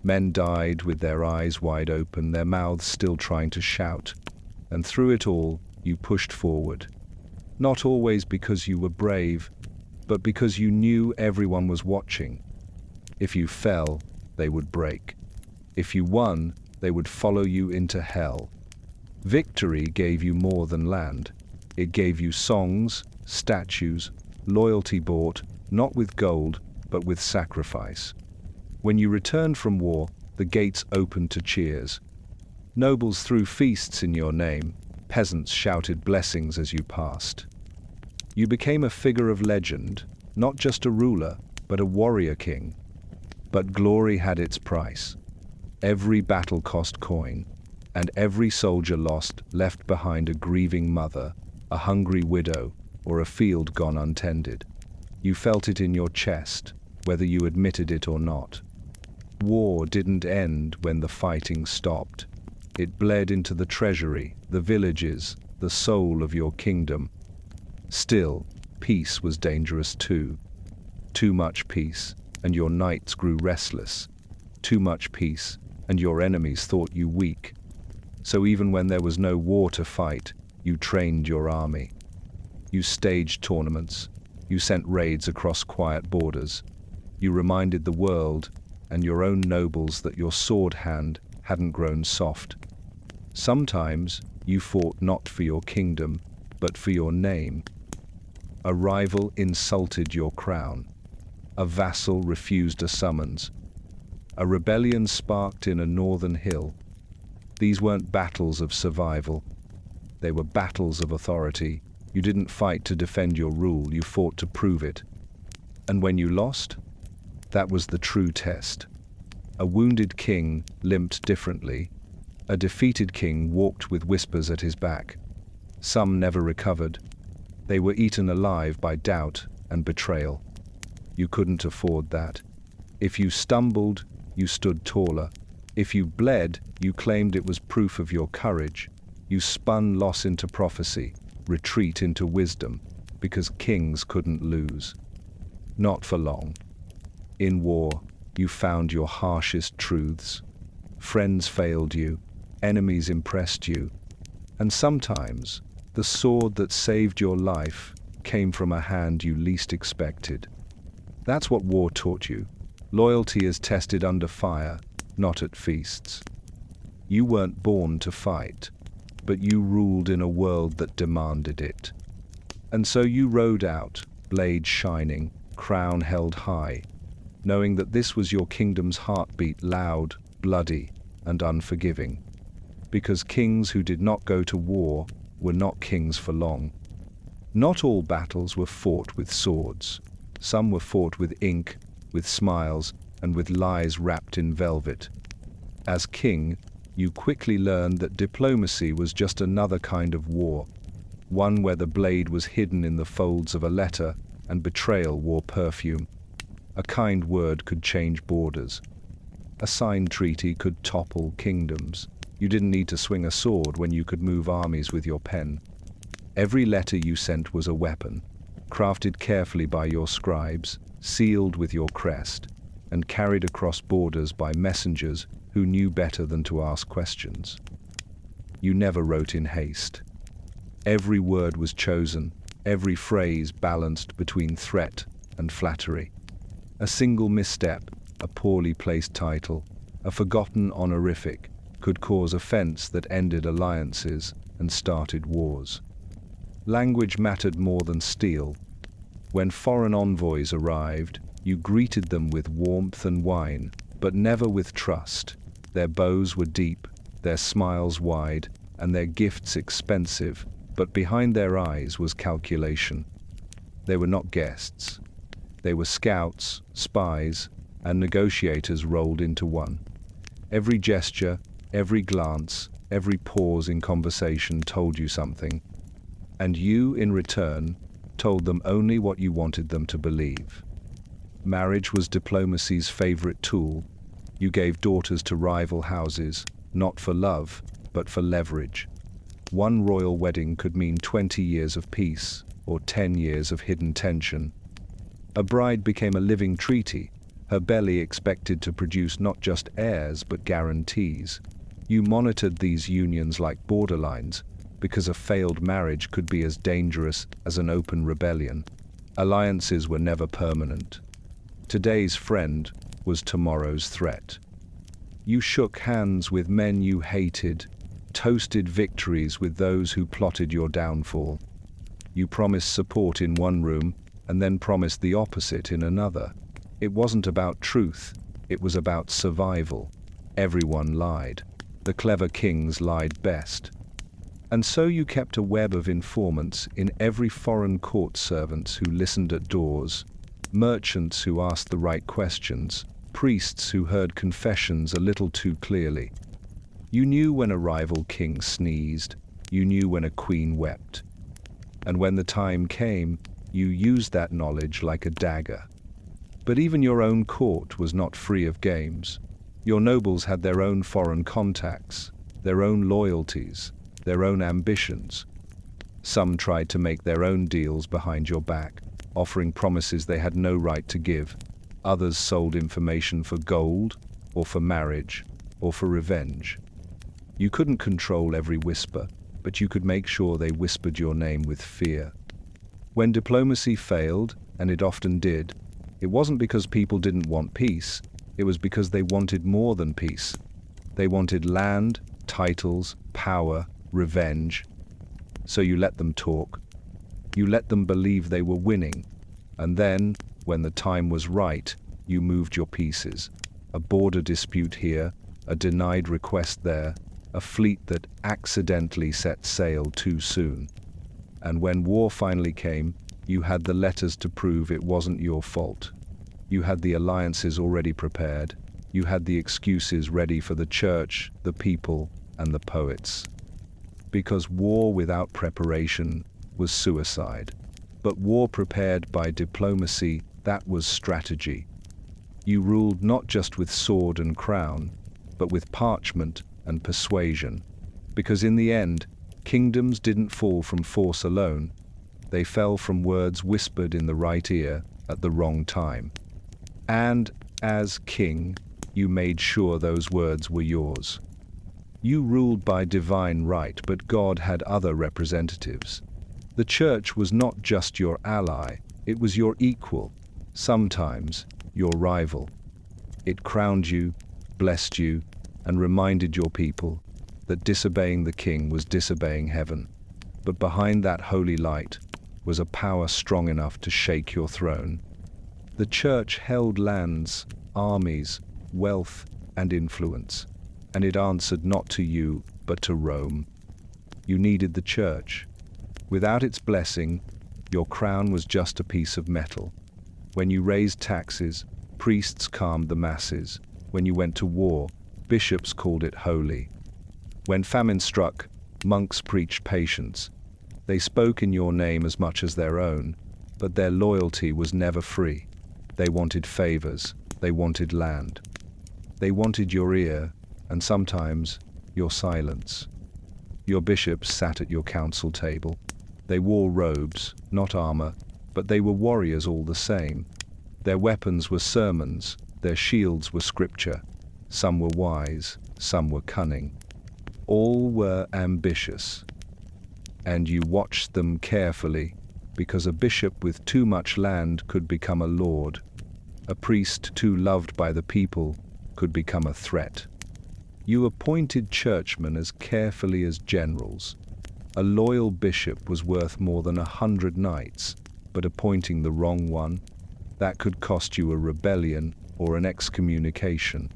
Men died with their eyes wide open, their mouths still trying to shout. And through it all, you pushed forward. Not always because you were brave, but because you knew everyone was watching. If you fell, they would break. If you won, they would follow you into hell. Victory gave you more than land. It gave you songs, statues, loyalty bought, not with gold, but with sacrifice. When you returned from war, the gates opened to cheers. Nobles threw feasts in your name. Peasants shouted blessings as you passed. You became a figure of legend, not just a ruler, but a warrior king. But glory had its price. Every battle cost coin, and every soldier lost left behind a grieving mother, a hungry widow, or a field gone untended. You felt it in your chest, whether you admitted it or not. War didn't end when the fighting stopped. It bled into the treasury, the villages, the soul of your kingdom. Still, peace was dangerous too. Too much peace, and your knights grew restless. Too much peace, and your enemies thought you weak. So even when there was no war to fight, you trained your army. You staged tournaments. You sent raids across quiet borders. You reminded the world and your own nobles that your sword hand hadn't grown soft. Sometimes you fought not for your kingdom, but for your name. A rival insulted your crown. A vassal refused a summons. A rebellion sparked in a northern hill. These weren't battles of survival. They were battles of authority. You didn't fight to defend your rule, you fought to prove it. And when you lost, that was the true test. A wounded king limped differently. A defeated king walked with whispers at his back. Some never recovered. They were eaten alive by doubt and betrayal. You couldn't afford that. If you stumbled, you stood taller. If you bled, you claimed it was proof of your courage. You spun loss into prophecy, retreat into wisdom, because kings couldn't lose. Not for long. In war, you found your harshest truths. Friends failed you, enemies impressed you, and sometimes the sword that saved your life came from a hand you least expected. That's what war taught you. Loyalty is tested under fire, not at feasts. You weren't born to fight, but you ruled in a world that demanded it. And so you rode out, blade shining, crown held high, knowing that this was your kingdom's heartbeat, loud, bloody, and unforgiving. Because kings who did not go to war were not kings for long. Not all battles were fought with swords. Some were fought with ink, with smiles, and with lies wrapped in velvet. As king, you quickly learned that diplomacy was just another kind of war, one where the blade was hidden in the folds of a letter and betrayal wore perfume. A kind word could change borders. A signed treaty could topple kingdoms. You didn't need to swing a sword when you could move armies with your pen. Every letter you sent was a weapon, crafted carefully by your scribes, sealed with your crest, and carried across borders by messengers who knew better than to ask questions. You never wrote in haste. Every word was chosen, every phrase balanced between threat and flattery. A single misstep, a poorly placed title, a forgotten honorific, could cause offense that ended alliances and started wars. Language mattered more than steel. When foreign envoys arrived, you greeted them with warmth and wine, but never with trust. Their bows were deep, their smiles wide, and their gifts expensive, but behind their eyes was calculation. They were not guests. They were scouts, spies, and negotiators rolled into one. Every gesture, every glance, every pause in conversation told you something, and you, in return, told them only what you wanted them to believe. Marriage was diplomacy's favorite tool. You gave daughters to rival houses, not for love, but for leverage. One royal wedding could mean 20 years of peace, or 10 years of hidden tension. A bride became a living treaty, her belly expected to produce not just heirs but guarantees. You monitored these unions like borderlines, because a failed marriage could be as dangerous as an open rebellion. Alliances were never permanent. Today's friend was tomorrow's threat. You shook hands with men you hated, toasted victories with those who plotted your downfall. You promised support in one room and then promised the opposite in another. It wasn't about truth, it was about survival. Everyone lied. The clever kings lied best. And so you kept a web of informants in every foreign court, servants who listened at doors, merchants who asked the right questions, priests who heard confessions a little too clearly. You knew when a rival king sneezed, you knew when a queen wept. And when the time came, you used that knowledge like a dagger. But even your own court was not free of games. Your nobles had their own foreign contacts, their own loyalties, their own ambitions. Some tried to make their own deals behind your back, offering promises they had no right to give. Others sold information for gold, or for marriage, or for revenge. You couldn't control every whisper, but you could make sure they whispered your name with fear. When diplomacy failed, and it often did, it wasn't because people didn't want peace, it was because they wanted more than peace. They wanted land, titles, power, revenge. So you let them talk. You let them believe they were winning. And then, when the time was right, you moved your pieces. A border dispute here, a denied request there, a fleet that accidentally set sail too soon. And when war finally came, you had the letters to prove it wasn't your fault. You had the alliances already prepared. You had the excuses ready for the church, the people, and the poets. Because war without preparation was suicide. But war prepared by diplomacy, that was strategy. You ruled not just with sword and crown, but with parchment and persuasion. Because in the end, kingdoms didn't fall from force alone. They fell from words whispered in the right ear at the wrong time. And, as king, you made sure those words were yours. You ruled by divine right, but God had other representatives. The church was not just your ally, it was your equal, sometimes your rival. It crowned you, blessed you, and reminded your people that disobeying the king was disobeying heaven. But behind that holy light was a power strong enough to shake your throne. The church held lands, armies, wealth, and influence, and it answered not to you, but to Rome. You needed the church. Without its blessing, your crown was just a piece of metal. When you raised taxes, priests calmed the masses. When you went to war, bishops called it holy. When famine struck, monks preached patience. They spoke in your name as much as their own, but their loyalty was never free. They wanted favors, they wanted land. They wanted your ear, and sometimes your silence. Your bishops sat at your council table. They wore robes, not armor, but they were warriors all the same. Their weapons were sermons, their shields were scripture. Some were wise, some were cunning. All were ambitious. And you watched them carefully, because a bishop with too much land could become a lord. A priest too loved by the people could become a threat. You appointed churchmen as carefully as generals. A loyal bishop was worth more than 100 knights, but appointing the wrong one, that could cost you a rebellion or an excommunication.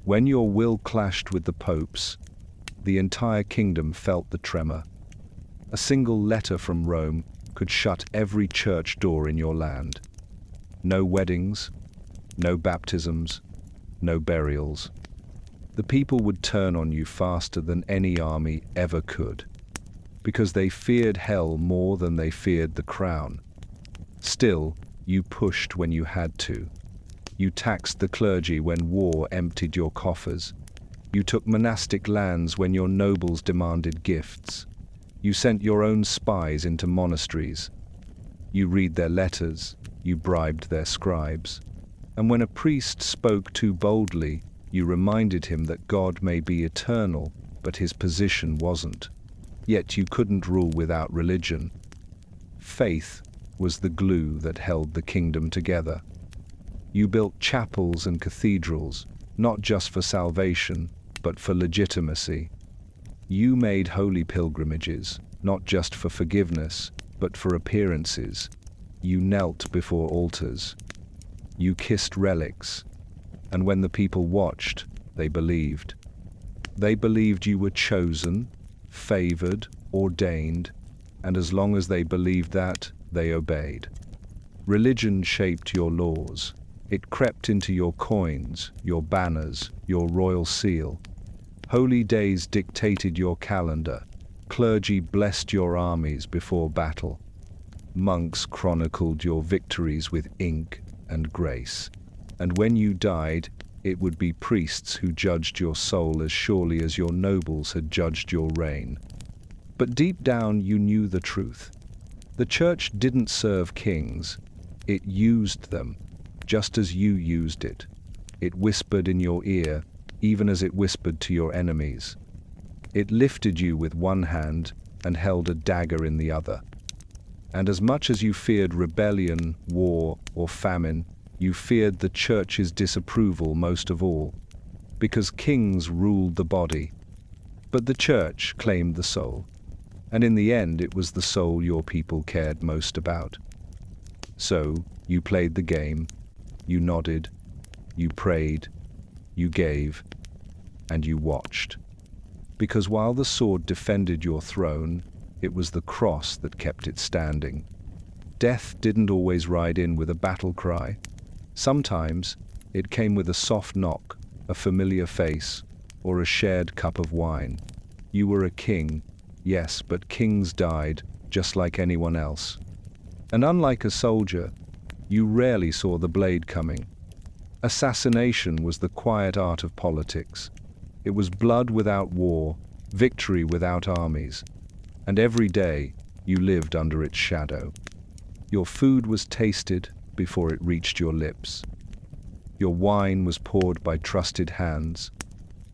When your will clashed with the Pope's, the entire kingdom felt the tremor. A single letter from Rome could shut every church door in your land. No weddings, no baptisms, no burials. The people would turn on you faster than any army ever could, because they feared hell more than they feared the crown. Still, you pushed when you had to. You taxed the clergy when war emptied your coffers. You took monastic lands when your nobles demanded gifts. You sent your own spies into monasteries, You read their letters, you bribed their scribes. And when a priest spoke too boldly, you reminded him that God may be eternal, but his position wasn't. Yet you couldn't rule without religion. Faith was the glue that held the kingdom together. You built chapels and cathedrals, not just for salvation, but for legitimacy. You made holy pilgrimages, not just for forgiveness, but for appearances. You knelt before altars. You kissed relics. And when the people watched, they believed. They believed you were chosen, favored, ordained, and as long as they believed that, they obeyed. Religion shaped your laws. It crept into your coins, your banners, your royal seal. Holy days dictated your calendar. Clergy blessed your armies before battle. Monks chronicled your victories with ink and grace. And when you died, it would be priests who judged your soul as surely as your nobles had judged your reign. But deep down you knew the truth. The church didn't serve kings. It used them, just as you used it. It whispered in your ear, even as it whispered to your enemies. It lifted you with one hand and held a dagger in the other. And as much as you feared rebellion, war, or famine, you feared the church's disapproval most of all, because kings ruled the body, but the church claimed the soul, and in the end it was the soul your people cared most about. So you played the game, you nodded, you prayed, you gave, and you watched. Because while the sword defended your throne, it was the cross that kept it standing. Death didn't always ride in with a battle cry. Sometimes it came with a soft knock, a familiar face, or a shared cup of wine. You were a king, yes, but kings died just like anyone else. And unlike a soldier, you rarely saw the blade coming. Assassination was the quiet art of politics. It was blood without war, victory without armies, and every day you lived under its shadow. Your food was tasted before it reached your lips. Your wine was poured by trusted hands,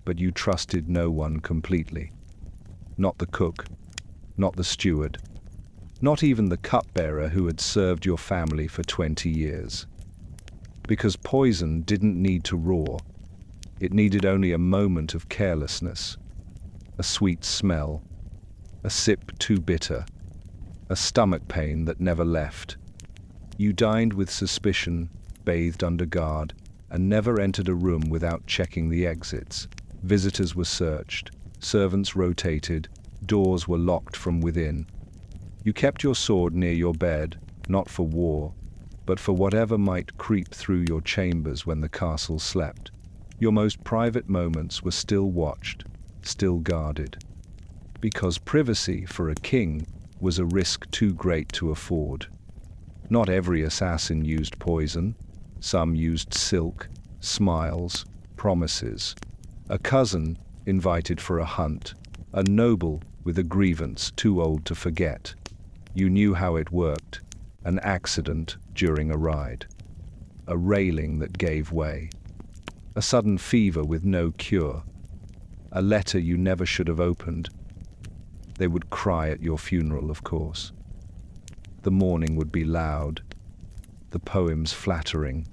but you trusted no one completely. Not the cook, not the steward, not even the cupbearer who had served your family for 20 years. Because poison didn't need to roar. It needed only a moment of carelessness, a sweet smell, a sip too bitter, a stomach pain that never left. You dined with suspicion, bathed under guard, and never entered a room without checking the exits. Visitors were searched, servants rotated, doors were locked from within. You kept your sword near your bed, not for war, but for whatever might creep through your chambers when the castle slept. Your most private moments were still watched, still guarded. Because privacy for a king was a risk too great to afford. Not every assassin used poison. Some used silk, smiles, promises. A cousin invited for a hunt. A noble with a grievance too old to forget. You knew how it worked. An accident during a ride. A railing that gave way. A sudden fever with no cure. A letter you never should have opened. They would cry at your funeral, of course. The mourning would be loud, the poems flattering,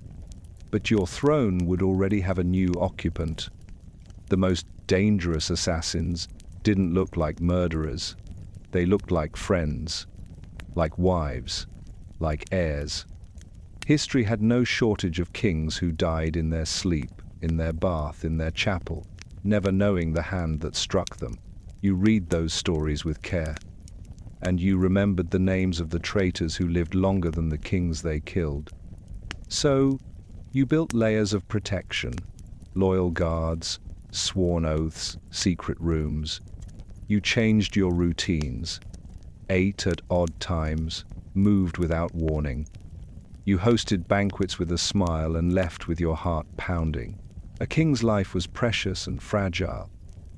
but your throne would already have a new occupant. The most dangerous assassins didn't look like murderers. They looked like friends, like wives, like heirs. History had no shortage of kings who died in their sleep, in their bath, in their chapel, never knowing the hand that struck them. You read those stories with care, and you remembered the names of the traitors who lived longer than the kings they killed. So, you built layers of protection, loyal guards, sworn oaths, secret rooms. You changed your routines, ate at odd times, moved without warning. You hosted banquets with a smile and left with your heart pounding. A king's life was precious and fragile.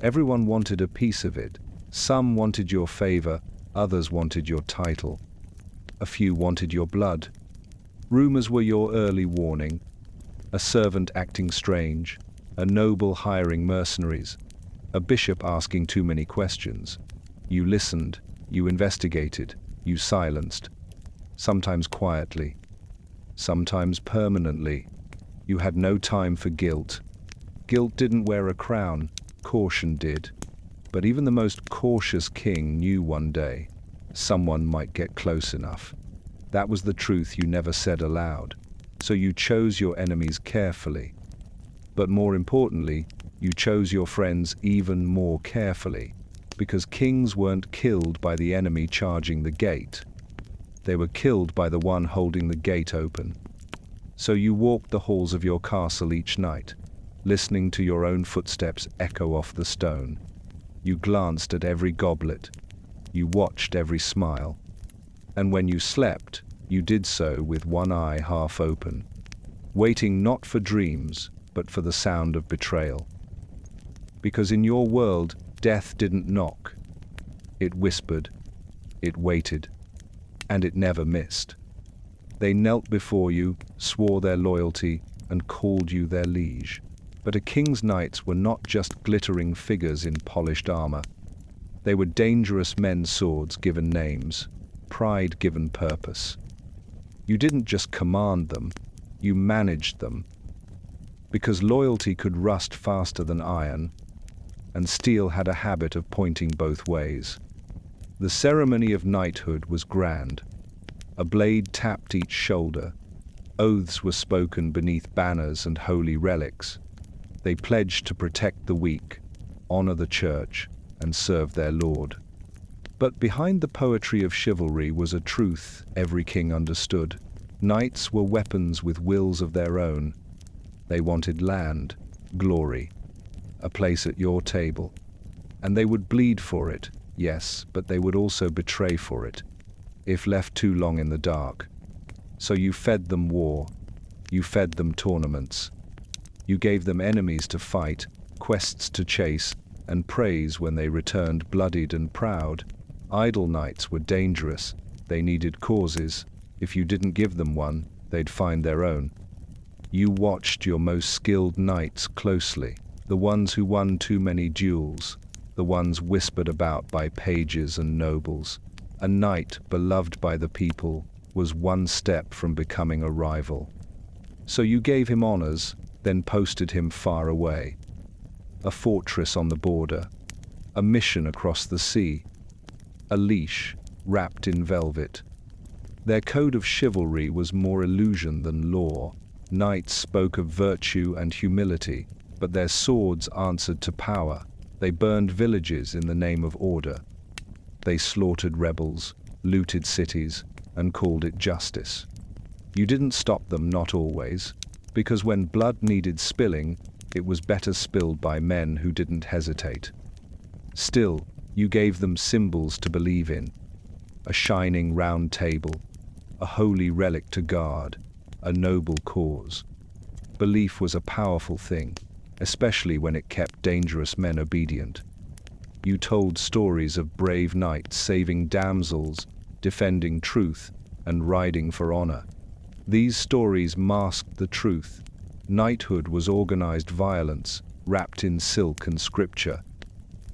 Everyone wanted a piece of it. Some wanted your favor, others wanted your title. A few wanted your blood. Rumors were your early warning. A servant acting strange, a noble hiring mercenaries, a bishop asking too many questions. You listened, you investigated, you silenced, sometimes quietly, sometimes permanently. You had no time for guilt. Guilt didn't wear a crown, caution did. But even the most cautious king knew one day someone might get close enough. That was the truth you never said aloud. So you chose your enemies carefully. But more importantly, you chose your friends even more carefully, because kings weren't killed by the enemy charging the gate. They were killed by the one holding the gate open. So you walked the halls of your castle each night, listening to your own footsteps echo off the stone. You glanced at every goblet. You watched every smile. And when you slept, you did so with one eye half open, waiting not for dreams, but for the sound of betrayal. Because in your world, death didn't knock. It whispered, it waited, and it never missed. They knelt before you, swore their loyalty, and called you their liege. But a king's knights were not just glittering figures in polished armor. They were dangerous men's swords given names, pride given purpose. You didn't just command them, you managed them. Because loyalty could rust faster than iron, and steel had a habit of pointing both ways. The ceremony of knighthood was grand. A blade tapped each shoulder. Oaths were spoken beneath banners and holy relics. They pledged to protect the weak, honor the church, and serve their lord. But behind the poetry of chivalry was a truth every king understood. Knights were weapons with wills of their own. They wanted land, glory, a place at your table. And they would bleed for it, yes, but they would also betray for it, if left too long in the dark. So you fed them war, you fed them tournaments. You gave them enemies to fight, quests to chase, and praise when they returned bloodied and proud. Idle knights were dangerous. They needed causes. If you didn't give them one, they'd find their own. You watched your most skilled knights closely, the ones who won too many duels, the ones whispered about by pages and nobles. A knight beloved by the people was one step from becoming a rival. So you gave him honors, then posted him far away. A fortress on the border, a mission across the sea, a leash wrapped in velvet. Their code of chivalry was more illusion than law. Knights spoke of virtue and humility, but their swords answered to power. They burned villages in the name of order. They slaughtered rebels, looted cities, and called it justice. You didn't stop them, not always, because when blood needed spilling, it was better spilled by men who didn't hesitate. Still, you gave them symbols to believe in. A shining round table, a holy relic to guard, a noble cause. Belief was a powerful thing, especially when it kept dangerous men obedient. You told stories of brave knights saving damsels, defending truth, and riding for honor. These stories masked the truth. Knighthood was organized violence, wrapped in silk and scripture.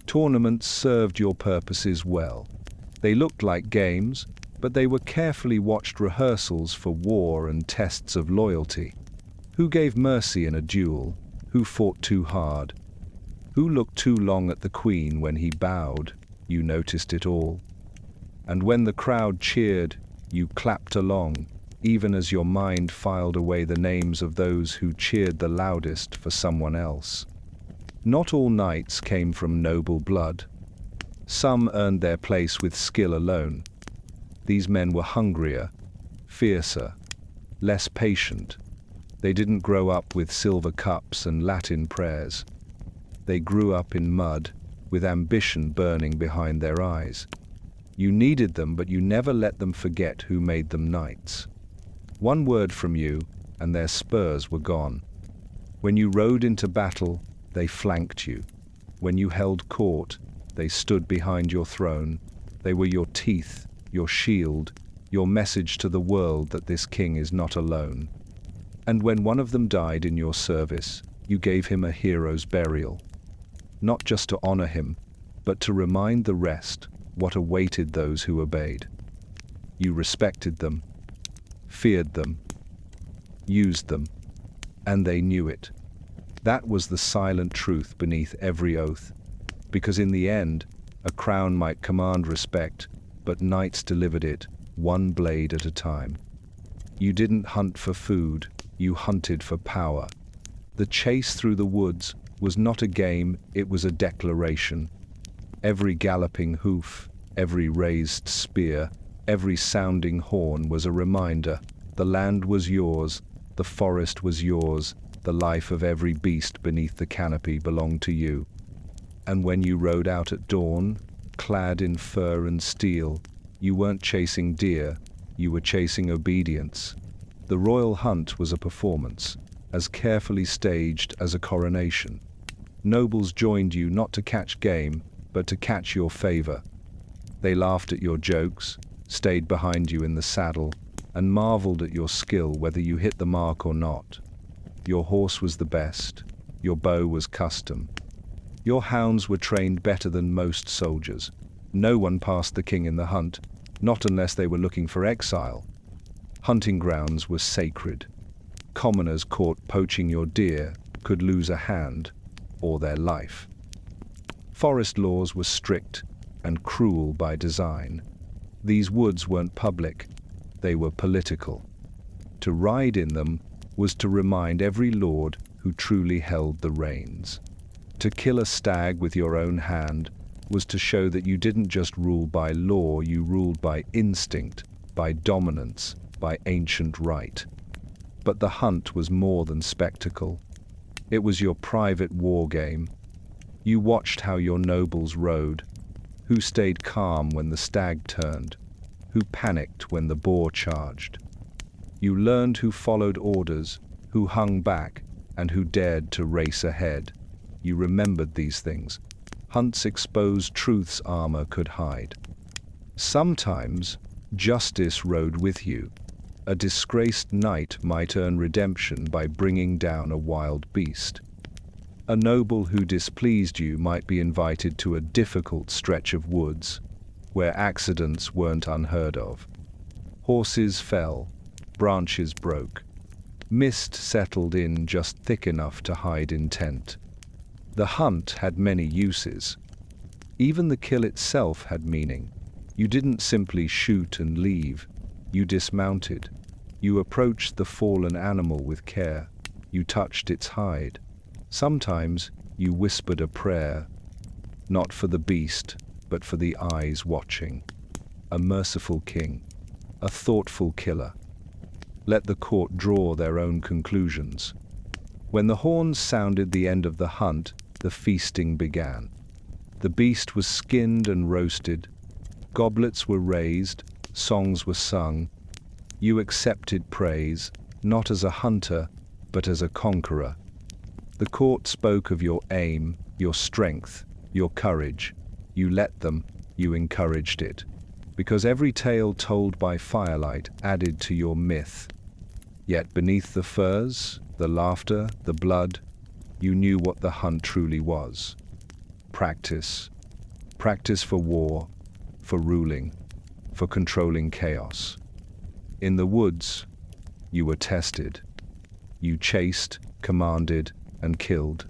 Tournaments served your purposes well. They looked like games, but they were carefully watched rehearsals for war and tests of loyalty. Who gave mercy in a duel? Who fought too hard? Who looked too long at the queen when he bowed? You noticed it all. And when the crowd cheered, you clapped along, even as your mind filed away the names of those who cheered the loudest for someone else. Not all knights came from noble blood. Some earned their place with skill alone. These men were hungrier, fiercer, less patient. They didn't grow up with silver cups and Latin prayers. They grew up in mud, with ambition burning behind their eyes. You needed them, but you never let them forget who made them knights. One word from you, and their spurs were gone. When you rode into battle, they flanked you. When you held court, they stood behind your throne. They were your teeth, your shield, your message to the world that this king is not alone. And when one of them died in your service, you gave him a hero's burial. Not just to honor him, but to remind the rest what awaited those who obeyed. You respected them, feared them, used them, and they knew it. That was the silent truth beneath every oath, because in the end, a crown might command respect, but knights delivered it, one blade at a time. You didn't hunt for food, you hunted for power. The chase through the woods was not a game, it was a declaration. Every galloping hoof, every raised spear, every sounding horn was a reminder. The land was yours, the forest was yours, the life of every beast beneath the canopy belonged to you. And when you rode out at dawn, clad in fur and steel, you weren't chasing deer, you were chasing obedience. The royal hunt was a performance, as carefully staged as a coronation. Nobles joined you not to catch game, but to catch your favor. They laughed at your jokes, stayed behind you in the saddle, and marveled at your skill whether you hit the mark or not. Your horse was the best, your bow was custom. Your hounds were trained better than most soldiers. No one passed the king in the hunt, not unless they were looking for exile. Hunting grounds were sacred. Commoners caught poaching your deer could lose a hand or their life. Forest laws were strict and cruel by design. These woods weren't public, they were political. To ride in them was to remind every lord who truly held the reins. To kill a stag with your own hand was to show that you didn't just rule by law, you ruled by instinct, by dominance, by ancient right. But the hunt was more than spectacle. It was your private war game. You watched how your nobles rode, who stayed calm when the stag turned, who panicked when the boar charged. You learned who followed orders, who hung back, and who dared to race ahead. You remembered these things. Hunts exposed truth's armor could hide. Sometimes, justice rode with you. A disgraced knight might earn redemption by bringing down a wild beast. A noble who displeased you might be invited to a difficult stretch of woods, where accidents weren't unheard of. Horses fell, branches broke. Mist settled in just thick enough to hide intent. The hunt had many uses. Even the kill itself had meaning. You didn't simply shoot and leave. You dismounted. You approached the fallen animal with care. You touched its hide. Sometimes you whispered a prayer, not for the beast, but for the eyes watching. A merciful king, a thoughtful killer. Let the court draw their own conclusions. When the horns sounded the end of the hunt, the feasting began. The beast was skinned and roasted. Goblets were raised, songs were sung. You accepted praise, not as a hunter, but as a conqueror. The court spoke of your aim, your strength, your courage. You let them, you encouraged it. Because every tale told by firelight added to your myth. Yet beneath the furs, the laughter, the blood, you knew what the hunt truly was. Practice. Practice for war, for ruling, for controlling chaos. In the woods, you were tested. You chased, commanded, and killed.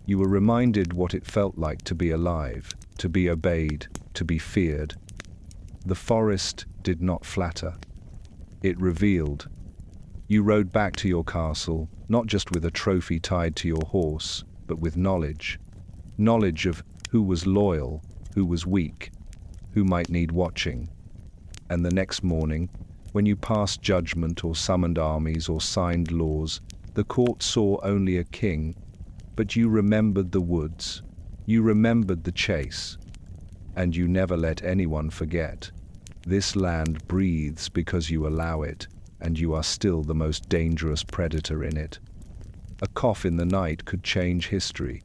You were reminded what it felt like to be alive, to be obeyed, to be feared. The forest did not flatter. It revealed. You rode back to your castle, not just with a trophy tied to your horse, but with knowledge. Knowledge of who was loyal, who was weak, who might need watching. And the next morning, when you passed judgment or summoned armies or signed laws, the court saw only a king, but you remembered the woods, you remembered the chase, and you never let anyone forget. This land breathes because you allow it, and you are still the most dangerous predator in it. A cough in the night could change history.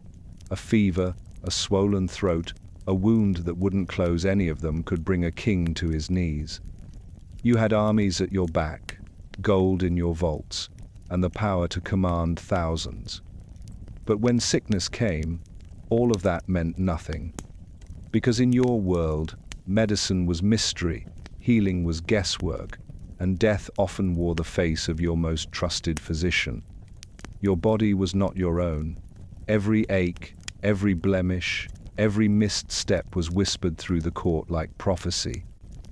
A fever, a swollen throat, a wound that wouldn't close any of them could bring a king to his knees. You had armies at your back, gold in your vaults, and the power to command thousands. But when sickness came, all of that meant nothing. Because in your world, medicine was mystery, healing was guesswork, and death often wore the face of your most trusted physician. Your body was not your own. Every ache, every blemish, every missed step was whispered through the court like prophecy.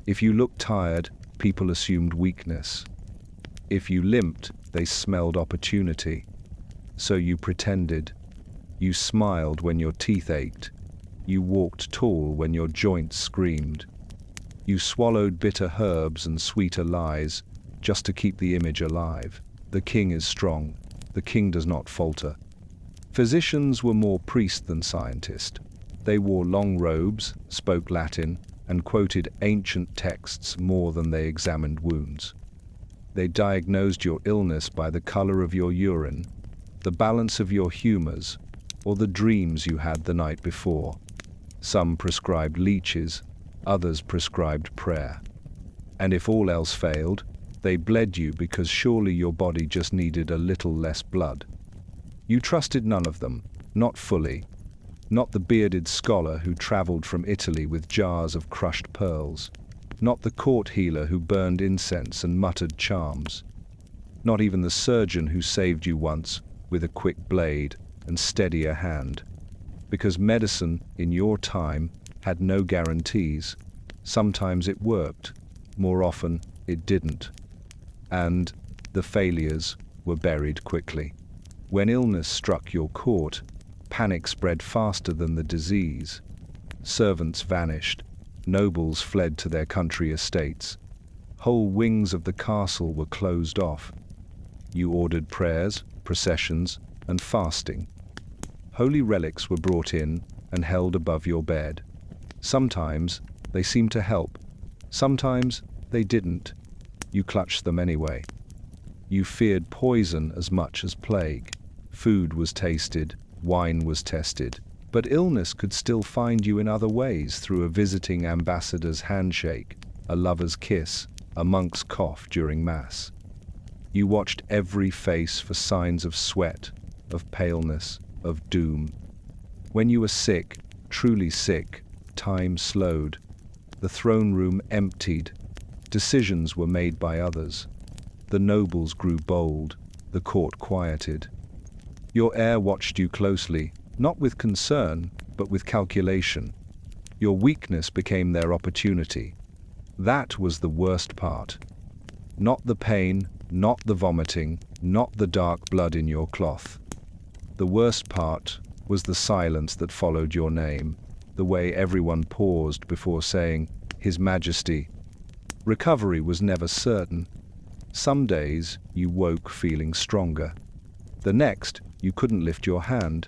If you looked tired, people assumed weakness. If you limped, they smelled opportunity. So you pretended. You smiled when your teeth ached. You walked tall when your joints screamed. You swallowed bitter herbs and sweeter lies just to keep the image alive. The king is strong. The king does not falter. Physicians were more priest than scientist. They wore long robes, spoke Latin, and quoted ancient texts more than they examined wounds. They diagnosed your illness by the color of your urine, the balance of your humors, or the dreams you had the night before. Some prescribed leeches, others prescribed prayer. And if all else failed, they bled you because surely your body just needed a little less blood. You trusted none of them, not fully. Not the bearded scholar who traveled from Italy with jars of crushed pearls. Not the court healer who burned incense and muttered charms. Not even the surgeon who saved you once with a quick blade and steadier hand. Because medicine, in your time, had no guarantees. Sometimes it worked, more often it didn't. And the failures were buried quickly. When illness struck your court, panic spread faster than the disease. Servants vanished, nobles fled to their country estates. Whole wings of the castle were closed off. You ordered prayers, processions, and fasting. Holy relics were brought in and held above your bed. Sometimes they seemed to help, sometimes they didn't. You clutched them anyway. You feared poison as much as plague. Food was tasted, wine was tested, but illness could still find you in other ways through a visiting ambassador's handshake, a lover's kiss, a monk's cough during Mass. You watched every face for signs of sweat, of paleness, of doom. When you were sick, truly sick, time slowed. The throne room emptied. Decisions were made by others. The nobles grew bold. The court quieted. Your heir watched you closely, not with concern, but with calculation. Your weakness became their opportunity. That was the worst part. Not the pain, not the vomiting, not the dark blood in your cloth. The worst part was the silence that followed your name, the way everyone paused before saying, His Majesty. Recovery was never certain. Some days you woke feeling stronger. The next, you couldn't lift your hand.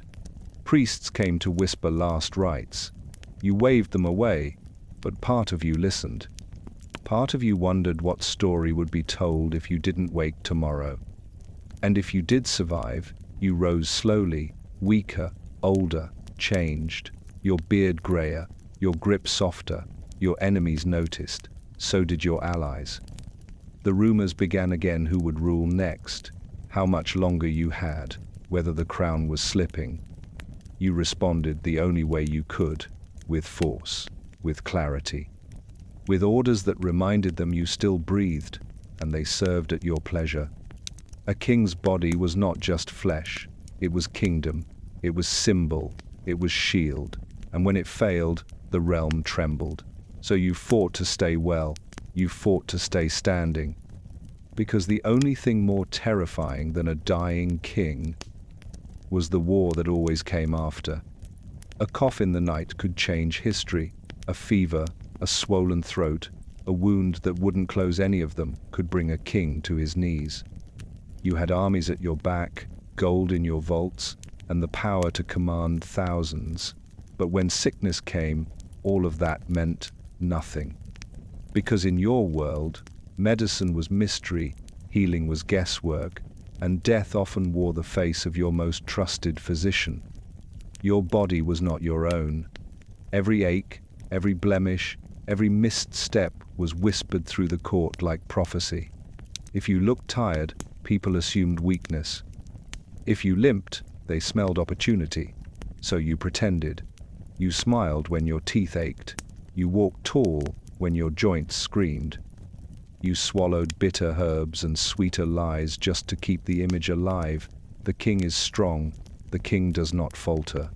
Priests came to whisper last rites. You waved them away, but part of you listened. Part of you wondered what story would be told if you didn't wake tomorrow. And if you did survive, you rose slowly, weaker, older, changed. Your beard grayer, your grip softer. Your enemies noticed. So did your allies. The rumors began again who would rule next, how much longer you had, whether the crown was slipping. You responded the only way you could, with force, with clarity, with orders that reminded them you still breathed, and they served at your pleasure. A king's body was not just flesh, it was kingdom, it was symbol, it was shield, and when it failed, the realm trembled. So you fought to stay well, you fought to stay standing. Because the only thing more terrifying than a dying king was the war that always came after. A cough in the night could change history. A fever, a swollen throat, a wound that wouldn't close any of them could bring a king to his knees. You had armies at your back, gold in your vaults, and the power to command thousands. But when sickness came, all of that meant nothing. Because in your world, medicine was mystery, healing was guesswork, and death often wore the face of your most trusted physician. Your body was not your own. Every ache, every blemish, Every missed step was whispered through the court like prophecy. If you looked tired, people assumed weakness. If you limped, they smelled opportunity. So you pretended. You smiled when your teeth ached. You walked tall when your joints screamed. You swallowed bitter herbs and sweeter lies just to keep the image alive. The king is strong. The king does not falter.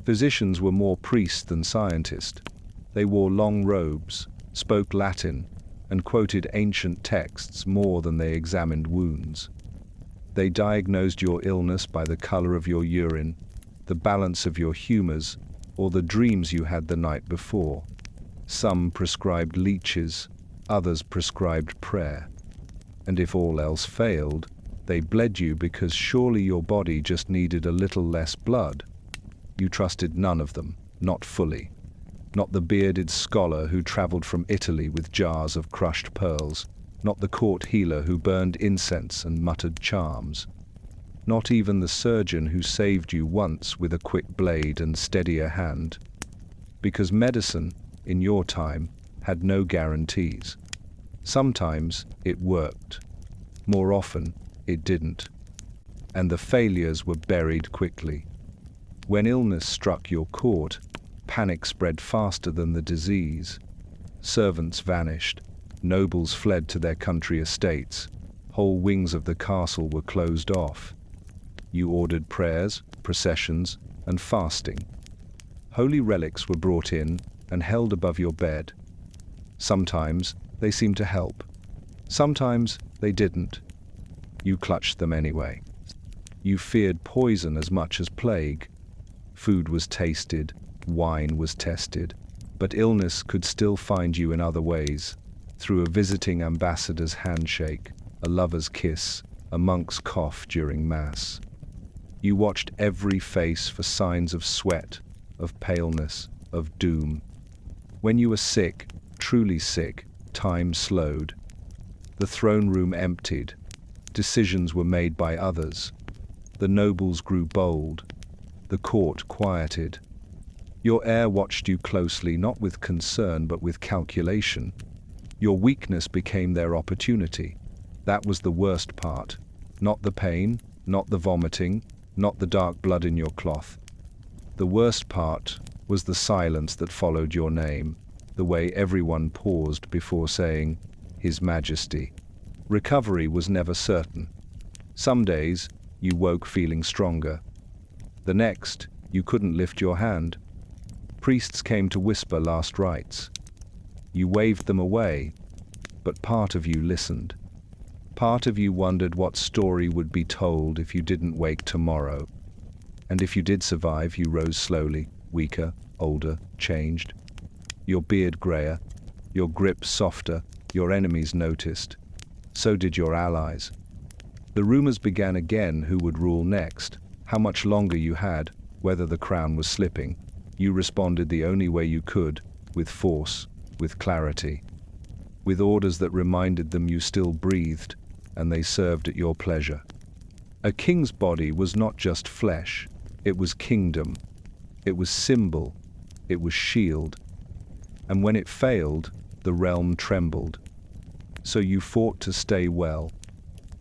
Physicians were more priests than scientists. They wore long robes, spoke Latin, and quoted ancient texts more than they examined wounds. They diagnosed your illness by the color of your urine, the balance of your humors, or the dreams you had the night before. Some prescribed leeches, others prescribed prayer. And if all else failed, they bled you because surely your body just needed a little less blood. You trusted none of them, not fully. Not the bearded scholar who traveled from Italy with jars of crushed pearls, not the court healer who burned incense and muttered charms. Not even the surgeon who saved you once with a quick blade and steadier hand. Because medicine, in your time, had no guarantees. Sometimes it worked. More often, it didn't. And the failures were buried quickly. When illness struck your court, panic spread faster than the disease. Servants vanished. Nobles fled to their country estates. Whole wings of the castle were closed off. You ordered prayers, processions, and fasting. Holy relics were brought in and held above your bed. Sometimes they seemed to help. Sometimes they didn't. You clutched them anyway. You feared poison as much as plague. Food was tasted, wine was tested, but illness could still find you in other ways, through a visiting ambassador's handshake, a lover's kiss, a monk's cough during Mass. You watched every face for signs of sweat, of paleness, of doom. When you were sick, truly sick, time slowed. The throne room emptied. Decisions were made by others. The nobles grew bold. The court quieted. Your heir watched you closely, not with concern but with calculation. Your weakness became their opportunity. That was the worst part. Not the pain, not the vomiting, not the dark blood in your cloth. The worst part was the silence that followed your name, the way everyone paused before saying, His Majesty. Recovery was never certain. Some days, you woke feeling stronger. The next, you couldn't lift your hand. Priests came to whisper last rites. You waved them away, but part of you listened. Part of you wondered what story would be told if you didn't wake tomorrow. And if you did survive, you rose slowly, weaker, older, changed. Your beard grayer, your grip softer, your enemies noticed. So did your allies. The rumors began again who would rule next, how much longer you had, whether the crown was slipping. You responded the only way you could, with force, with clarity, with orders that reminded them you still breathed, and they served at your pleasure. A king's body was not just flesh, it was kingdom, it was symbol, it was shield. And when it failed, the realm trembled. So you fought to stay well,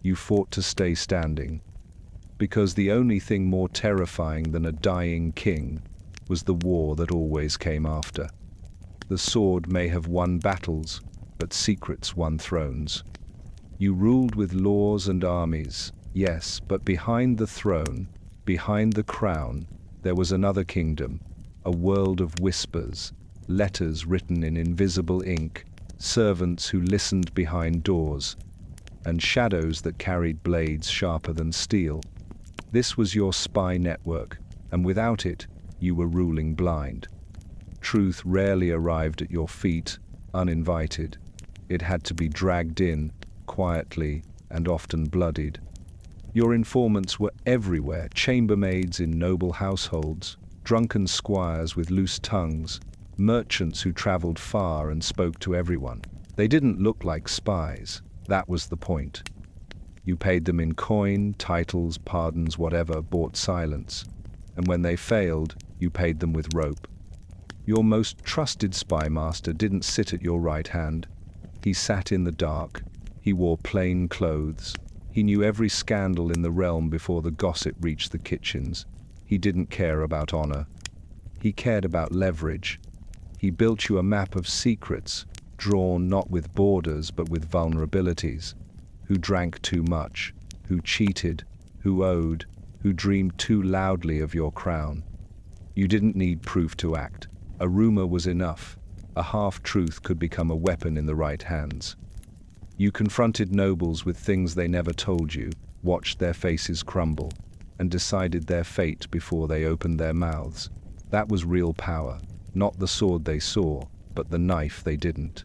you fought to stay standing, because the only thing more terrifying than a dying king was the war that always came after. The sword may have won battles, but secrets won thrones. You ruled with laws and armies, yes, but behind the throne, behind the crown, there was another kingdom, a world of whispers, letters written in invisible ink, servants who listened behind doors, and shadows that carried blades sharper than steel. This was your spy network, and without it, you were ruling blind. Truth rarely arrived at your feet, uninvited. It had to be dragged in, quietly, and often bloodied. Your informants were everywhere, chambermaids in noble households, drunken squires with loose tongues, merchants who traveled far and spoke to everyone. They didn't look like spies. That was the point. You paid them in coin, titles, pardons, whatever, bought silence. And when they failed, you paid them with rope. Your most trusted spy master didn't sit at your right hand. He sat in the dark. He wore plain clothes. He knew every scandal in the realm before the gossip reached the kitchens. He didn't care about honor. He cared about leverage. He built you a map of secrets, drawn not with borders but with vulnerabilities. Who drank too much, who cheated, who owed, who dreamed too loudly of your crown. You didn't need proof to act. A rumor was enough. A half-truth could become a weapon in the right hands. You confronted nobles with things they never told you, watched their faces crumble, and decided their fate before they opened their mouths. That was real power, not the sword they saw, but the knife they didn't.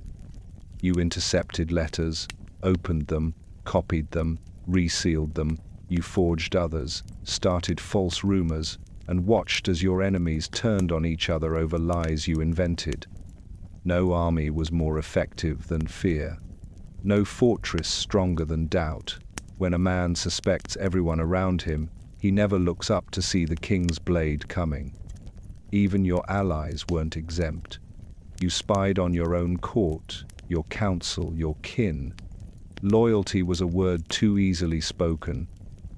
You intercepted letters, opened them, copied them, resealed them. You forged others, started false rumors, and watched as your enemies turned on each other over lies you invented. No army was more effective than fear. No fortress stronger than doubt. When a man suspects everyone around him, he never looks up to see the king's blade coming. Even your allies weren't exempt. You spied on your own court, your council, your kin. Loyalty was a word too easily spoken.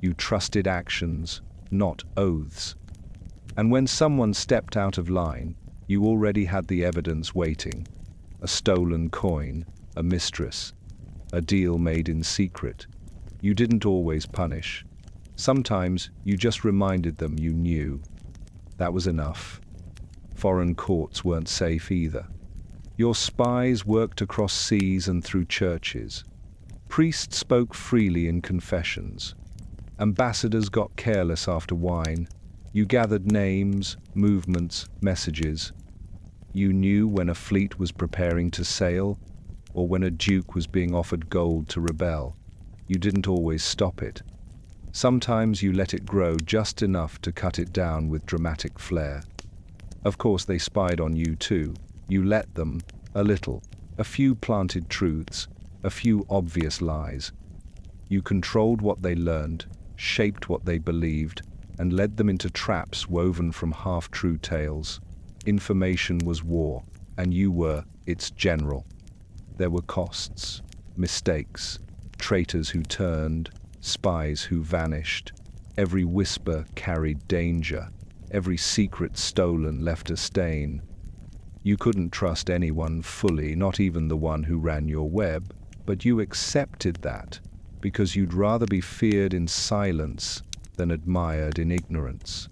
You trusted actions, not oaths. And when someone stepped out of line, you already had the evidence waiting. A stolen coin, a mistress, a deal made in secret. You didn't always punish. Sometimes you just reminded them you knew. That was enough. Foreign courts weren't safe either. Your spies worked across seas and through churches. Priests spoke freely in confessions. Ambassadors got careless after wine. You gathered names, movements, messages. You knew when a fleet was preparing to sail, or when a duke was being offered gold to rebel. You didn't always stop it. Sometimes you let it grow just enough to cut it down with dramatic flair. Of course they spied on you too. You let them, a little, a few planted truths, a few obvious lies. You controlled what they learned, shaped what they believed, and led them into traps woven from half-true tales. Information was war, and you were its general. There were costs, mistakes, traitors who turned, spies who vanished. Every whisper carried danger. Every secret stolen left a stain. You couldn't trust anyone fully, not even the one who ran your web, but you accepted that because you'd rather be feared in silence than admired in ignorance.